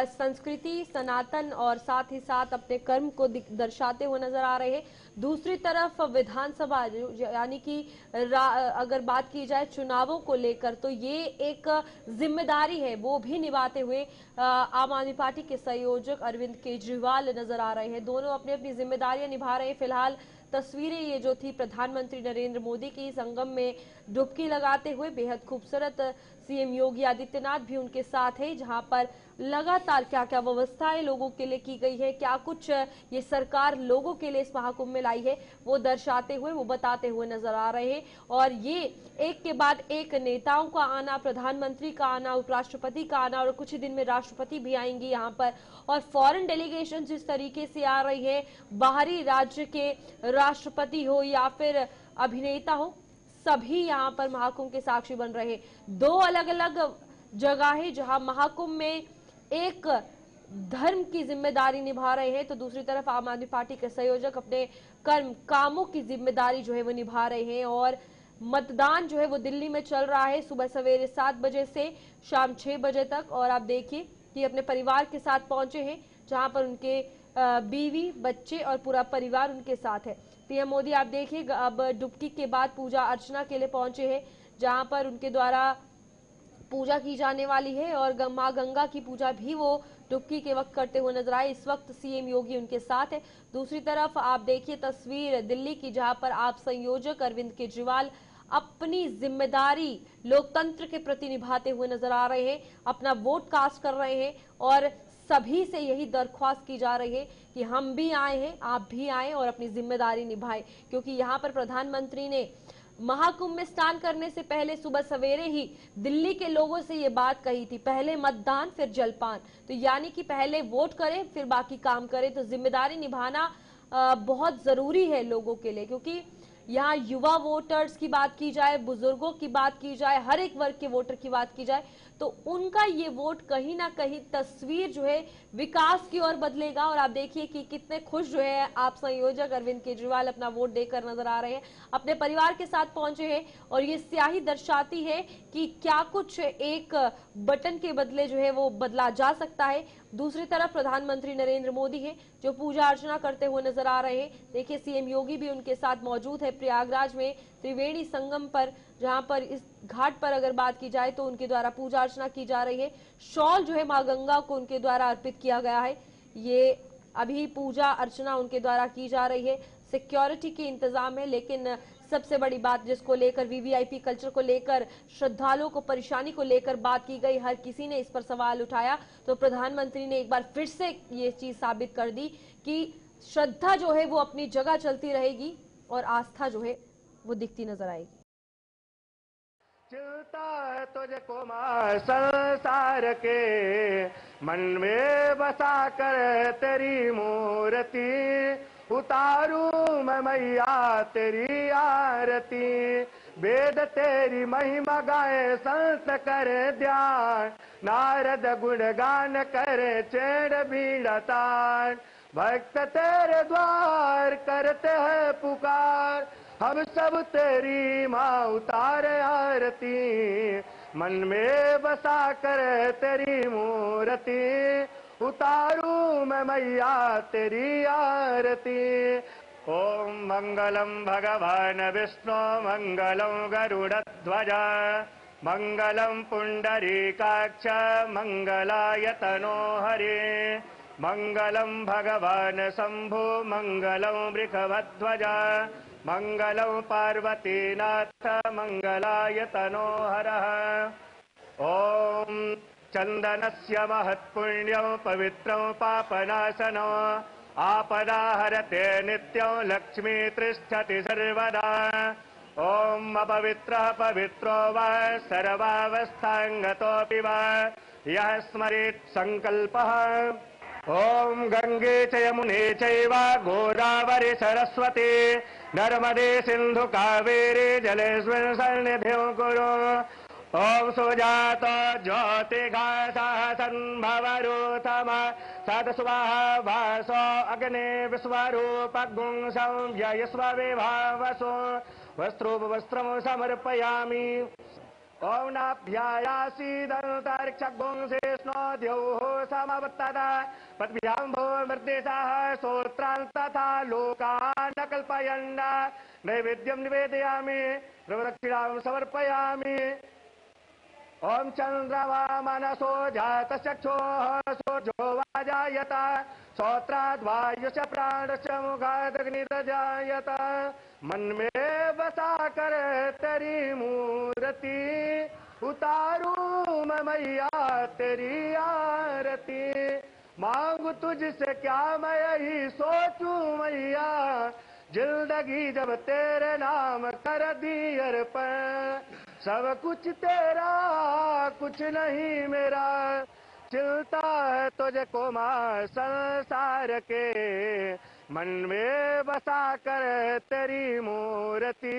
संस्कृति, सनातन और साथ ही साथ अपने कर्म को दर्शाते हुए नजर आ रहे हैं। दूसरी तरफ विधानसभा यानी कि अगर बात की जाए चुनावों को लेकर तो ये एक जिम्मेदारी है, वो भी निभाते हुए आम आदमी पार्टी के संयोजक अरविंद केजरीवाल नजर आ रहे हैं। दोनों अपनी अपनी जिम्मेदारियां निभा रहे हैं। फिलहाल तस्वीरें ये जो थी प्रधानमंत्री नरेंद्र मोदी की संगम में डुबकी लगाते हुए, बेहद खूबसूरत। सीएम योगी आदित्यनाथ भी उनके साथ है, जहां पर लगातार क्या क्या व्यवस्थाएं लोगों के लिए की गई है, क्या कुछ ये सरकार लोगों के लिए इस महाकुंभ में लाई है, वो दर्शाते हुए, वो बताते हुए नजर आ रहे हैं। और ये एक के बाद एक नेताओं का आना, प्रधानमंत्री का आना, उपराष्ट्रपति का आना और कुछ ही दिन में राष्ट्रपति भी आएंगी यहाँ पर, और फॉरेन डेलीगेशन जिस तरीके से आ रही है, बाहरी राज्य के राष्ट्रपति हो या फिर अभिनेता हो, सभी यहाँ पर महाकुंभ के साक्षी बन रहे हैं। दो अलग अलग जगह है जहां महाकुंभ में एक धर्म की जिम्मेदारी निभा रहे हैं तो दूसरी तरफ आम आदमी पार्टी के संयोजक अपने कामों की जिम्मेदारी जो है वो निभा रहे हैं। और मतदान जो है वो दिल्ली में चल रहा है सुबह सवेरे 7 बजे से शाम 6 बजे तक। और आप देखिए कि अपने परिवार के साथ पहुंचे हैं, जहां पर उनके बीवी, बच्चे और पूरा परिवार उनके साथ है। पीएम मोदी आप देखिए अब डुबकी के बाद पूजा अर्चना के लिए पहुंचे हैं, जहां पर उनके द्वारा पूजा की जाने वाली है और मां गंगा की पूजा भी वो डुबकी के वक्त करते हुए नजर आए। इस वक्त सीएम योगी उनके साथ है। दूसरी तरफ आप देखिए तस्वीर दिल्ली की, जहां पर आप संयोजक अरविंद केजरीवाल अपनी जिम्मेदारी लोकतंत्र के प्रति निभाते हुए नजर आ रहे हैं, अपना वोट कास्ट कर रहे हैं और सभी से यही दरख्वास्त की जा रही है कि हम भी आए हैं, आप भी आए और अपनी जिम्मेदारी निभाएं, क्योंकि यहाँ पर प्रधानमंत्री ने महाकुंभ में स्नान करने से पहले सुबह सवेरे ही दिल्ली के लोगों से ये बात कही थी, पहले मतदान फिर जलपान। तो यानी कि पहले वोट करें फिर बाकी काम करें। तो जिम्मेदारी निभाना बहुत जरूरी है लोगों के लिए, क्योंकि यहाँ युवा वोटर्स की बात की जाए, बुजुर्गों की बात की जाए, हर एक वर्ग के वोटर की बात की जाए तो उनका ये वोट कहीं ना कहीं तस्वीर जो है विकास की ओर बदलेगा। और आप देखिए कि कितने खुश जो है आप संयोजक अरविंद केजरीवाल अपना वोट देकर नजर आ रहे हैं, अपने परिवार के साथ पहुंचे हैं। और ये स्याही दर्शाती है कि क्या कुछ एक बटन के बदले जो है वो बदला जा सकता है। दूसरी तरफ प्रधानमंत्री नरेंद्र मोदी है जो पूजा अर्चना करते हुए नजर आ रहे हैं। देखिए सीएम योगी भी उनके साथ मौजूद है प्रयागराज में त्रिवेणी संगम पर, जहां पर इस घाट पर अगर बात की जाए तो उनके द्वारा पूजा अर्चना की जा रही है। शॉल जो है मां गंगा को उनके द्वारा अर्पित किया गया है। ये अभी पूजा अर्चना उनके द्वारा की जा रही है। सिक्योरिटी के इंतजाम है, लेकिन सबसे बड़ी बात जिसको लेकर वीवीआईपी कल्चर को लेकर, श्रद्धालुओं को परेशानी को लेकर बात की गई, हर किसी ने इस पर सवाल उठाया तो प्रधानमंत्री ने एक बार फिर से ये चीज साबित कर दी कि श्रद्धा जो है वो अपनी जगह चलती रहेगी और आस्था जो है वो दिखती नजर आएगी। चिलता है तुझको मां संसार के, मन में बसा कर तेरी मूर्ति, उतारू मैं मैया तेरी आरती, वेद तेरी महिमा गाए संत करे ध्यान, नारद गुणगान करे चेड़ बीड़ा तान, भक्त तेरे द्वार करते हैं पुकार, हम सब तेरी माँ उतारे आरती, मन में बसा कर तेरी मूर्ति उतारूं मैं मैया तेरी आरती। ओम मंगलम भगवान विष्णु मंगलम गरुड़ध्वज मंगलम पुंडरीकाक्ष मंगलायतनो हरे मंगलम भगवान शंभु मंगलम वृषभध्वज मंगलम पार्वतीनाथ मंगलायतनो हरः। ओम चंदनस्य महत्पुण्यं पवित्रं पापनाशनं आपदाहरते नित्यं लक्ष्मी तिष्ठति सर्वदा। ओम अपवित्रः पवित्रो वा सर्वावस्थांगतोऽपि वा यः स्मरेत् संकल्पः। ओम गंगे च यमुने चैव गोदावरी सरस्वती नर्मदे सिंधु कावेरी जलेस्मिन् सन्निधिं कुरु। ओम सुजात ज्योतिघासः संभवरूथम सदस्वाहा भासो अग्ने विश्वरूपगुं संव्ययस्व विभावसो वस्त्रोपवस्त्रं समर्पयामि। ओम नाभ्यायासीदन्तरिक्षगुं शेष्णो द्यौः समवत्तदा पद्भ्यां भो मृदेशाः श्रोत्रान् तथा लोकान् न कल्पयन् नैवेद्यं निवेदयामि प्रदक्षिणां समर्पयामि। ओम चंद्रमा मनसो जातचक्षुः सूर्यो वाजायत श्रोत्राद्वायुश्च प्राणश्च मुखादग्निर्जायत। मन में बसा कर तेरी मूर्ति उतारूं मैं मैया तेरी आरती। मांगू तुझसे क्या मैं यही सोचूं मैया जिंदगी जब तेरे नाम कर दी अर्पण। सब कुछ तेरा कुछ नहीं मेरा चिलता है तुझको मां संसार के मन में बसा कर तेरी मूर्ति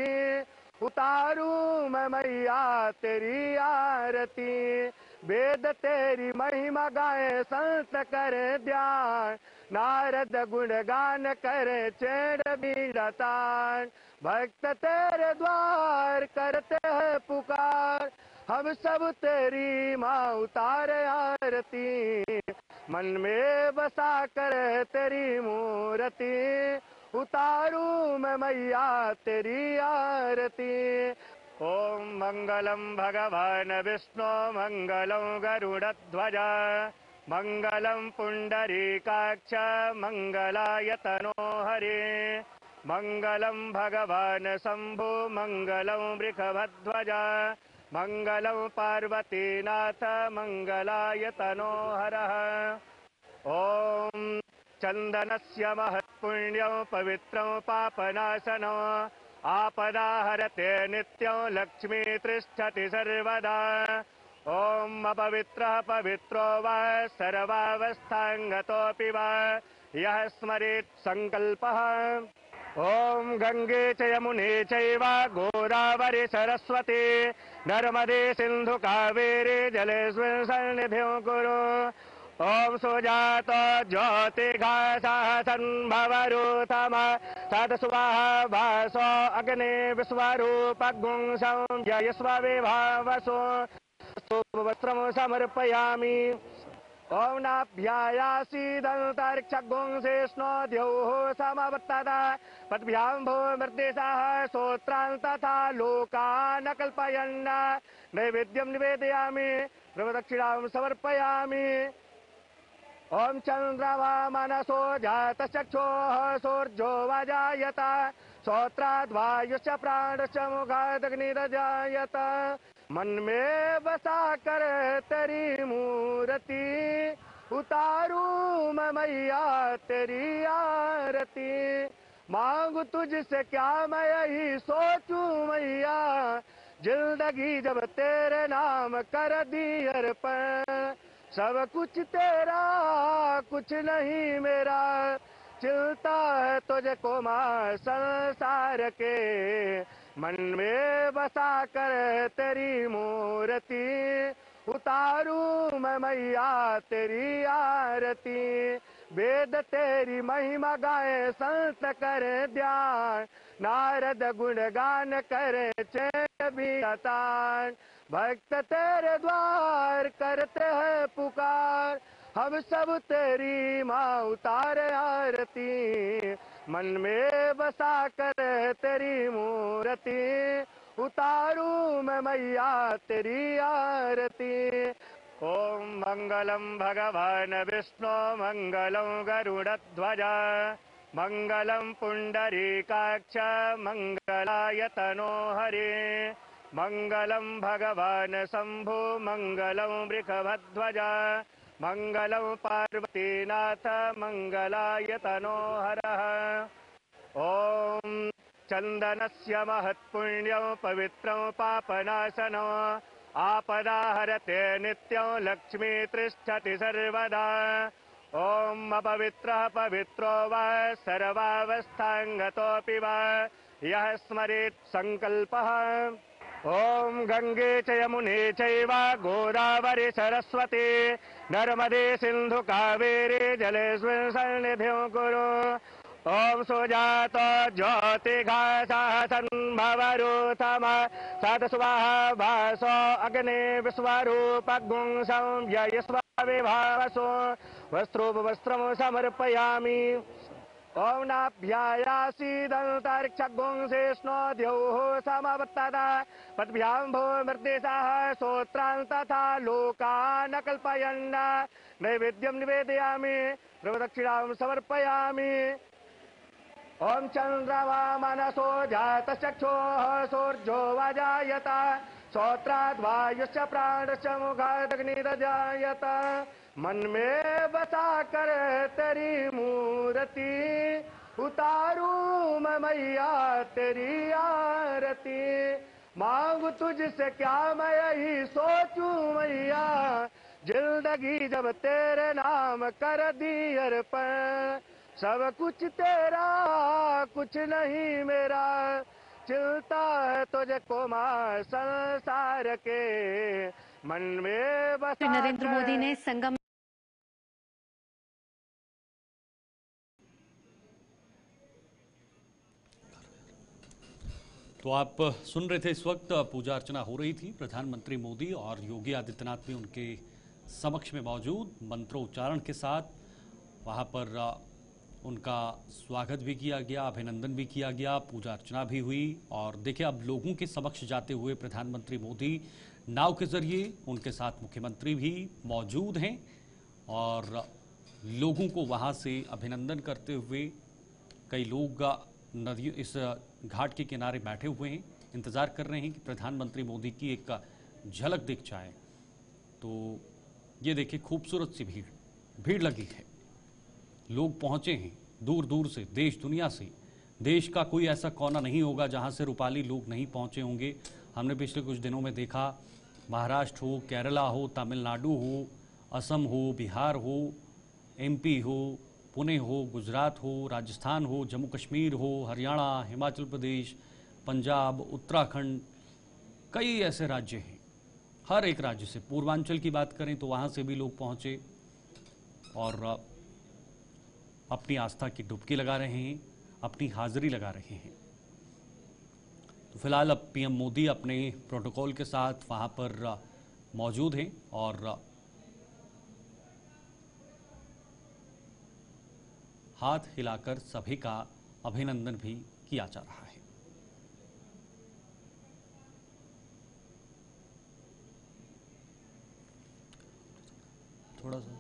उतारूं मैं मैया तेरी आरती। वेद तेरी महिमा गाए संत करे ध्यान नारद गुणगान करे चेड़ बीड़तान। भक्त तेरे द्वार करते हैं पुकार हम सब तेरी माँ उतारे आरती। मन में बसा कर तेरी मूर्ति उतारूं मैं मैया तेरी आरती। ओम मंगलम भगवान विष्णु मंगलम गरुड़ध्वज मंगलम पुंडरीकाक्ष मंगलायतनो हरे मंगलम भगवान शंभु मंगलम वृषभध्वज मंगलम पार्वतीनाथ मंगलायतनो हरः। ओम चंदनस्य महत्पुण्यं पवित्रं पापनाशनं आपदाहरते नित्यं लक्ष्मी तिष्ठति सर्वदा। ओम अपवित्रः पवित्रो वा सर्वावस्थांगतोऽपि वा यः स्मरेत् संकल्पः। ओम गंगे च यमुने चैव गोदावरी सरस्वती नर्मदे सिंधु कावेरी जलेस्मिन् सन्निधिं कुरु। ओम सुजात ज्योतिघासः संभवरूथम सदस्वाहा भासो अग्ने विश्वरूपगुं संव्ययस्व विभावसो वस्त्रं समर्पयामि। ओम नाभ्यायासीदन्तरिक्षगुं शेष्णो द्यौः समवत्तदा पद्भ्यां भो मृदेशाः श्रोत्रान् तथा लोकान् न कल्पयन् नैवेद्यं निवेदयामि प्रदक्षिणां समर्पयामि। ओम चंद्रमा मनसो जातचक्षुः सूर्यो वाजायत श्रोत्राद्वायुश्च प्राणश्च मुखादग्निर्जायत। मन में बसा कर तेरी मूर्ति उतारूं मैं मैया तेरी आरती। मांगू तुझसे क्या मैं यही सोचूं मैया जिंदगी जब तेरे नाम कर दी अर्पण। सब कुछ तेरा कुछ नहीं मेरा चिलता है तुझको मां संसार के मन में बसा कर तेरी मूर्ति उतारूं मैं मैया तेरी आरती। वेद तेरी महिमा गाए संत करे ध्यान नारद गुणगान करे चेड़ बीड़तान। भक्त तेरे द्वार करते हैं पुकार, हम सब तेरी माँ उतारे आरती, मन में बसा कर तेरी मूर्ति, उतारू मैं मैया तेरी आरती। ओम मंगलम भगवान विष्णु मंगलम गरुड़ध्वज मंगलम पुंडरीकाक्ष मंगलाय तनो हरे, मंगलम भगवान शंभु मंगलम वृषभध्वज मंगलम पार्वतीनाथ मंगलाय तनो हरः। ओम चंदनस्य महत्पुण्यं पवित्रं पापनाशनं, आपदा हरते नित्यं लक्ष्मी तिष्ठति सर्वदा। ओम अपवित्रः पवित्रो वा सर्वावस्थांगतोऽपि वा यः स्मरेत् संकल्पः। ओम गंगे च यमुने चैव गोदावरी सरस्वती नर्मदे सिंधु कावेरी जलेस्मिन् सन्निधिं कुरु। ओम सुजात ज्योतिघासः सन्भवरूथम सदस्वाहा भासो अग्ने विश्वरूपगुं संव्ययस्व विभावसो वस्त्रोपवस्त्रं समर्पयामि। ओम नाभ्यायासीदन्तरिक्षगुं शेष्णो द्यौः समवत्तदा पद्भ्यां भूमृद्देशः श्रोत्रान् तथा लोकान् कल्पयन् नैवेद्यं निवेदयामि प्रदक्षिणां समर्पयामि। ओम चंद्रमा मनसो जातचक्षुः सूर्यो वजायत श्रोत्राद् वायुश्च प्राणश्च मुखादग्निर्जायत, मन में बसा कर तेरी मूर्ति, उतारू मैं मैया तेरी आरती, मांगू तुझसे क्या मैं यही सोचूं मैया, जिंदगी जब तेरे नाम कर दी अर्पण, सब कुछ तेरा कुछ नहीं मेरा, चिंता है तुझे को मां संसार के, मन में बसा। नरेंद्र मोदी ने संगम तो आप सुन रहे थे, इस वक्त पूजा अर्चना हो रही थी। प्रधानमंत्री मोदी और योगी आदित्यनाथ भी उनके समक्ष में मौजूद मंत्रोच्चारण के साथ वहां पर उनका स्वागत भी किया गया, अभिनंदन भी किया गया, पूजा अर्चना भी हुई। और देखिए, अब लोगों के समक्ष जाते हुए प्रधानमंत्री मोदी नाव के जरिए, उनके साथ मुख्यमंत्री भी मौजूद हैं और लोगों को वहां से अभिनंदन करते हुए कई लोग नदी इस घाट के किनारे बैठे हुए हैं, इंतजार कर रहे हैं कि प्रधानमंत्री मोदी की एक झलक दिख जाए। तो ये देखिए, खूबसूरत सी भीड़ लगी है, लोग पहुंचे हैं दूर दूर से, देश दुनिया से। देश का कोई ऐसा कोना नहीं होगा जहां से रूपाली लोग नहीं पहुंचे होंगे। हमने पिछले कुछ दिनों में देखा, महाराष्ट्र हो, केरला हो, तमिलनाडु हो, असम हो, बिहार हो, एमपी हो, पुणे हो, गुजरात हो, राजस्थान हो, जम्मू कश्मीर हो, हरियाणा, हिमाचल प्रदेश, पंजाब, उत्तराखंड, कई ऐसे राज्य हैं। हर एक राज्य से, पूर्वांचल की बात करें तो वहाँ से भी लोग पहुँचे और अपनी आस्था की डुबकी लगा रहे हैं, अपनी हाजिरी लगा रहे हैं। तो फिलहाल अब पीएम मोदी अपने प्रोटोकॉल के साथ वहाँ पर मौजूद हैं और हाथ हिलाकर सभी का अभिनंदन भी किया जा रहा है। थोड़ा सा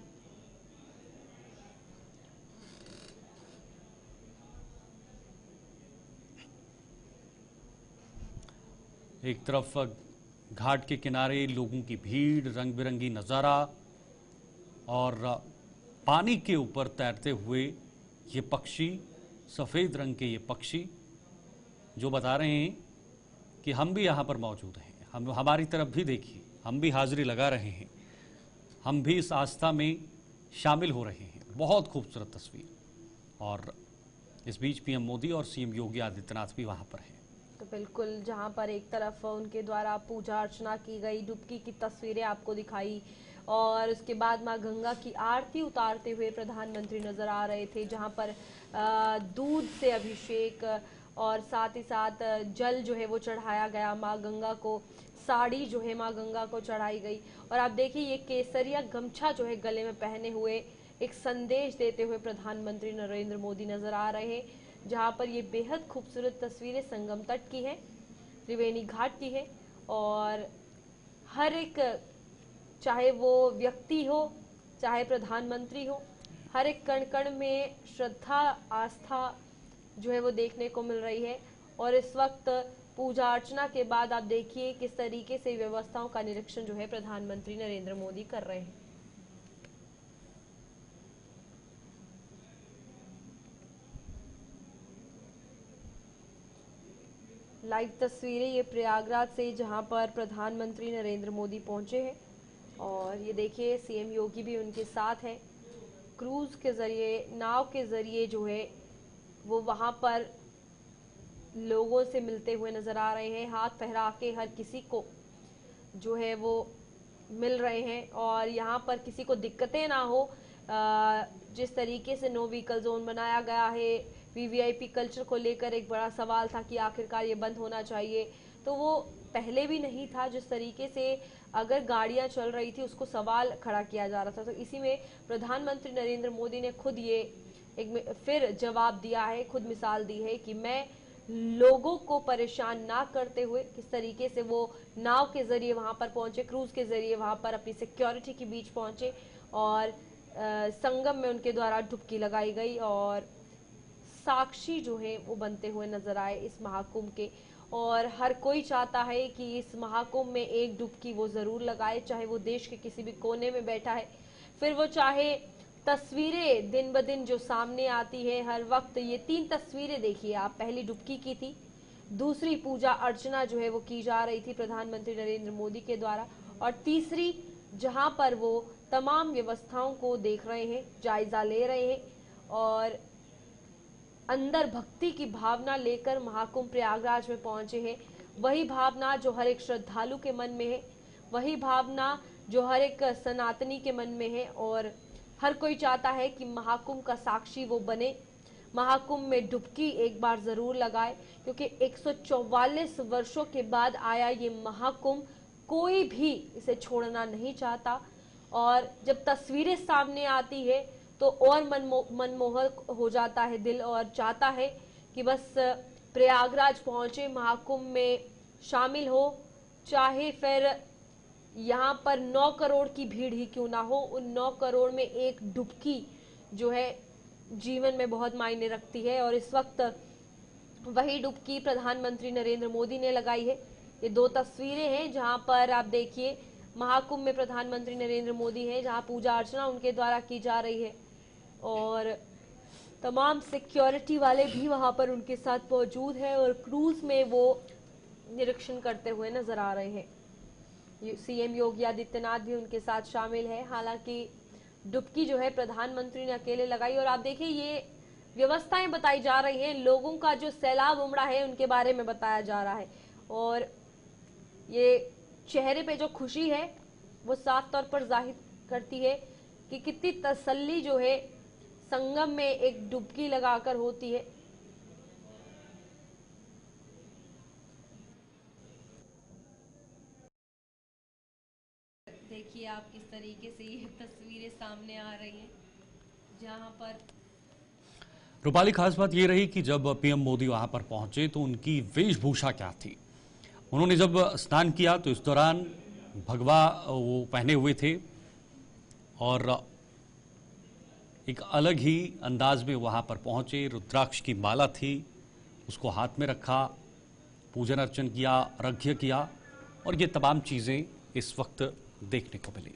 एक तरफ घाट के किनारे लोगों की भीड़, रंग बिरंगी नज़ारा और पानी के ऊपर तैरते हुए ये पक्षी, सफ़ेद रंग के ये पक्षी जो बता रहे हैं कि हम भी यहाँ पर मौजूद हैं, हम हमारी तरफ भी देखिए, हम भी हाजिरी लगा रहे हैं, हम भी इस आस्था में शामिल हो रहे हैं। बहुत खूबसूरत तस्वीर। और इस बीच पीएम मोदी और सीएम योगी आदित्यनाथ भी वहाँ पर हैं। तो बिल्कुल, जहां पर एक तरफ उनके द्वारा पूजा अर्चना की गई, डुबकी की तस्वीरें आपको दिखाई और उसके बाद मां गंगा की आरती उतारते हुए प्रधानमंत्री नजर आ रहे थे, जहां पर दूध से अभिषेक और साथ ही साथ जल जो है वो चढ़ाया गया मां गंगा को। साड़ी जो है माँ गंगा को चढ़ाई गई। और आप देखिए ये केसरिया गमछा जो है गले में पहने हुए एक संदेश देते हुए प्रधानमंत्री नरेंद्र मोदी नजर आ रहे हैं, जहां पर ये बेहद खूबसूरत तस्वीरें संगम तट की है, त्रिवेणी घाट की है। और हर एक, चाहे वो व्यक्ति हो चाहे प्रधानमंत्री हो, हर एक कण कण में श्रद्धा आस्था जो है वो देखने को मिल रही है। और इस वक्त पूजा अर्चना के बाद आप देखिए किस तरीके से व्यवस्थाओं का निरीक्षण जो है प्रधानमंत्री नरेंद्र मोदी कर रहे हैं। लाइव तस्वीरें ये प्रयागराज से, जहां पर प्रधानमंत्री नरेंद्र मोदी पहुंचे हैं। और ये देखिए सीएम योगी भी उनके साथ हैं। क्रूज के जरिए, नाव के जरिए जो है वो वहां पर लोगों से मिलते हुए नजर आ रहे हैं, हाथ फहरा के हर किसी को जो है वो मिल रहे हैं। और यहाँ पर किसी को दिक्कतें ना हो, जिस तरीके से नो व्हीकल जोन बनाया गया है, वीवीआईपी कल्चर को लेकर एक बड़ा सवाल था कि आखिरकार ये बंद होना चाहिए, तो वो पहले भी नहीं था। जिस तरीके से अगर गाड़ियां चल रही थी उसको सवाल खड़ा किया जा रहा था, तो इसी में प्रधानमंत्री नरेंद्र मोदी ने खुद ये एक फिर जवाब दिया है, खुद मिसाल दी है कि मैं लोगों को परेशान ना करते हुए किस तरीके से वो नाव के जरिए वहां पर पहुंचे, क्रूज के जरिए वहां पर अपनी सिक्योरिटी के बीच पहुंचे और संगम में उनके द्वारा डुबकी लगाई गई और साक्षी जो है वो बनते हुए नजर आए इस महाकुंभ के। और हर कोई चाहता है कि इस महाकुंभ में एक डुबकी वो जरूर लगाए, चाहे वो देश के किसी भी कोने में बैठा है, फिर वो चाहे तस्वीरें दिन ब दिन जो सामने आती है हर वक्त। ये 3 तस्वीरें देखिए आप, पहली डुबकी की थी, दूसरी पूजा अर्चना जो है वो की जा रही थी प्रधानमंत्री नरेंद्र मोदी के द्वारा, और तीसरी जहां पर वो तमाम व्यवस्थाओं को देख रहे हैं, जायजा ले रहे हैं और अंदर भक्ति की भावना लेकर महाकुंभ प्रयागराज में पहुंचे हैं। वही भावना जो हर एक श्रद्धालु के मन में है, वही भावना जो हर एक सनातनी के मन में है। और हर कोई चाहता है कि महाकुंभ का साक्षी वो बने, महाकुंभ में डुबकी एक बार जरूर लगाए, क्योंकि 144 वर्षों के बाद आया ये महाकुंभ, कोई भी इसे छोड़ना नहीं चाहता। और जब तस्वीरें सामने आती है तो और मनमोहक हो जाता है दिल, और चाहता है कि बस प्रयागराज पहुंचे, महाकुंभ में शामिल हो, चाहे फिर यहाँ पर 9 करोड़ की भीड़ ही क्यों ना हो, उन 9 करोड़ में एक डुबकी जो है जीवन में बहुत मायने रखती है। और इस वक्त वही डुबकी प्रधानमंत्री नरेंद्र मोदी ने लगाई है। ये 2 तस्वीरें हैं जहां पर आप देखिए महाकुंभ में प्रधानमंत्री नरेंद्र मोदी हैं, जहां पूजा अर्चना उनके द्वारा की जा रही है और तमाम सिक्योरिटी वाले भी वहां पर उनके साथ मौजूद हैं और क्रूज में वो निरीक्षण करते हुए नजर आ रहे हैं। सीएम योगी आदित्यनाथ भी उनके साथ शामिल है। हालांकि डुबकी जो है प्रधानमंत्री ने अकेले लगाई और आप देखिए ये व्यवस्थाएं बताई जा रही हैं, लोगों का जो सैलाब उमड़ा है उनके बारे में बताया जा रहा है और ये चेहरे पे जो खुशी है वो साफ तौर पर जाहिर करती है कि कितनी तसल्ली जो है संगम में एक डुबकी लगाकर होती है। देखिए आप किस तरीके से ये तस्वीरें सामने आ रही हैं जहां पर रूपाली, खास बात ये रही कि जब पीएम मोदी वहां पर पहुंचे तो उनकी वेशभूषा क्या थी। उन्होंने जब स्नान किया तो इस दौरान भगवा वो पहने हुए थे और एक अलग ही अंदाज में वहां पर पहुंचे। रुद्राक्ष की माला थी, उसको हाथ में रखा, पूजन अर्चन किया, अर्घ्य किया और ये तमाम चीजें इस वक्त देखने को मिली।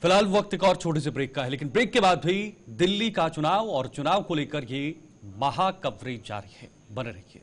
फिलहाल वक्त एक और छोटे से ब्रेक का है, लेकिन ब्रेक के बाद भी दिल्ली का चुनाव और चुनाव को लेकर ये महा कवरेज जारी है। बने रहिए।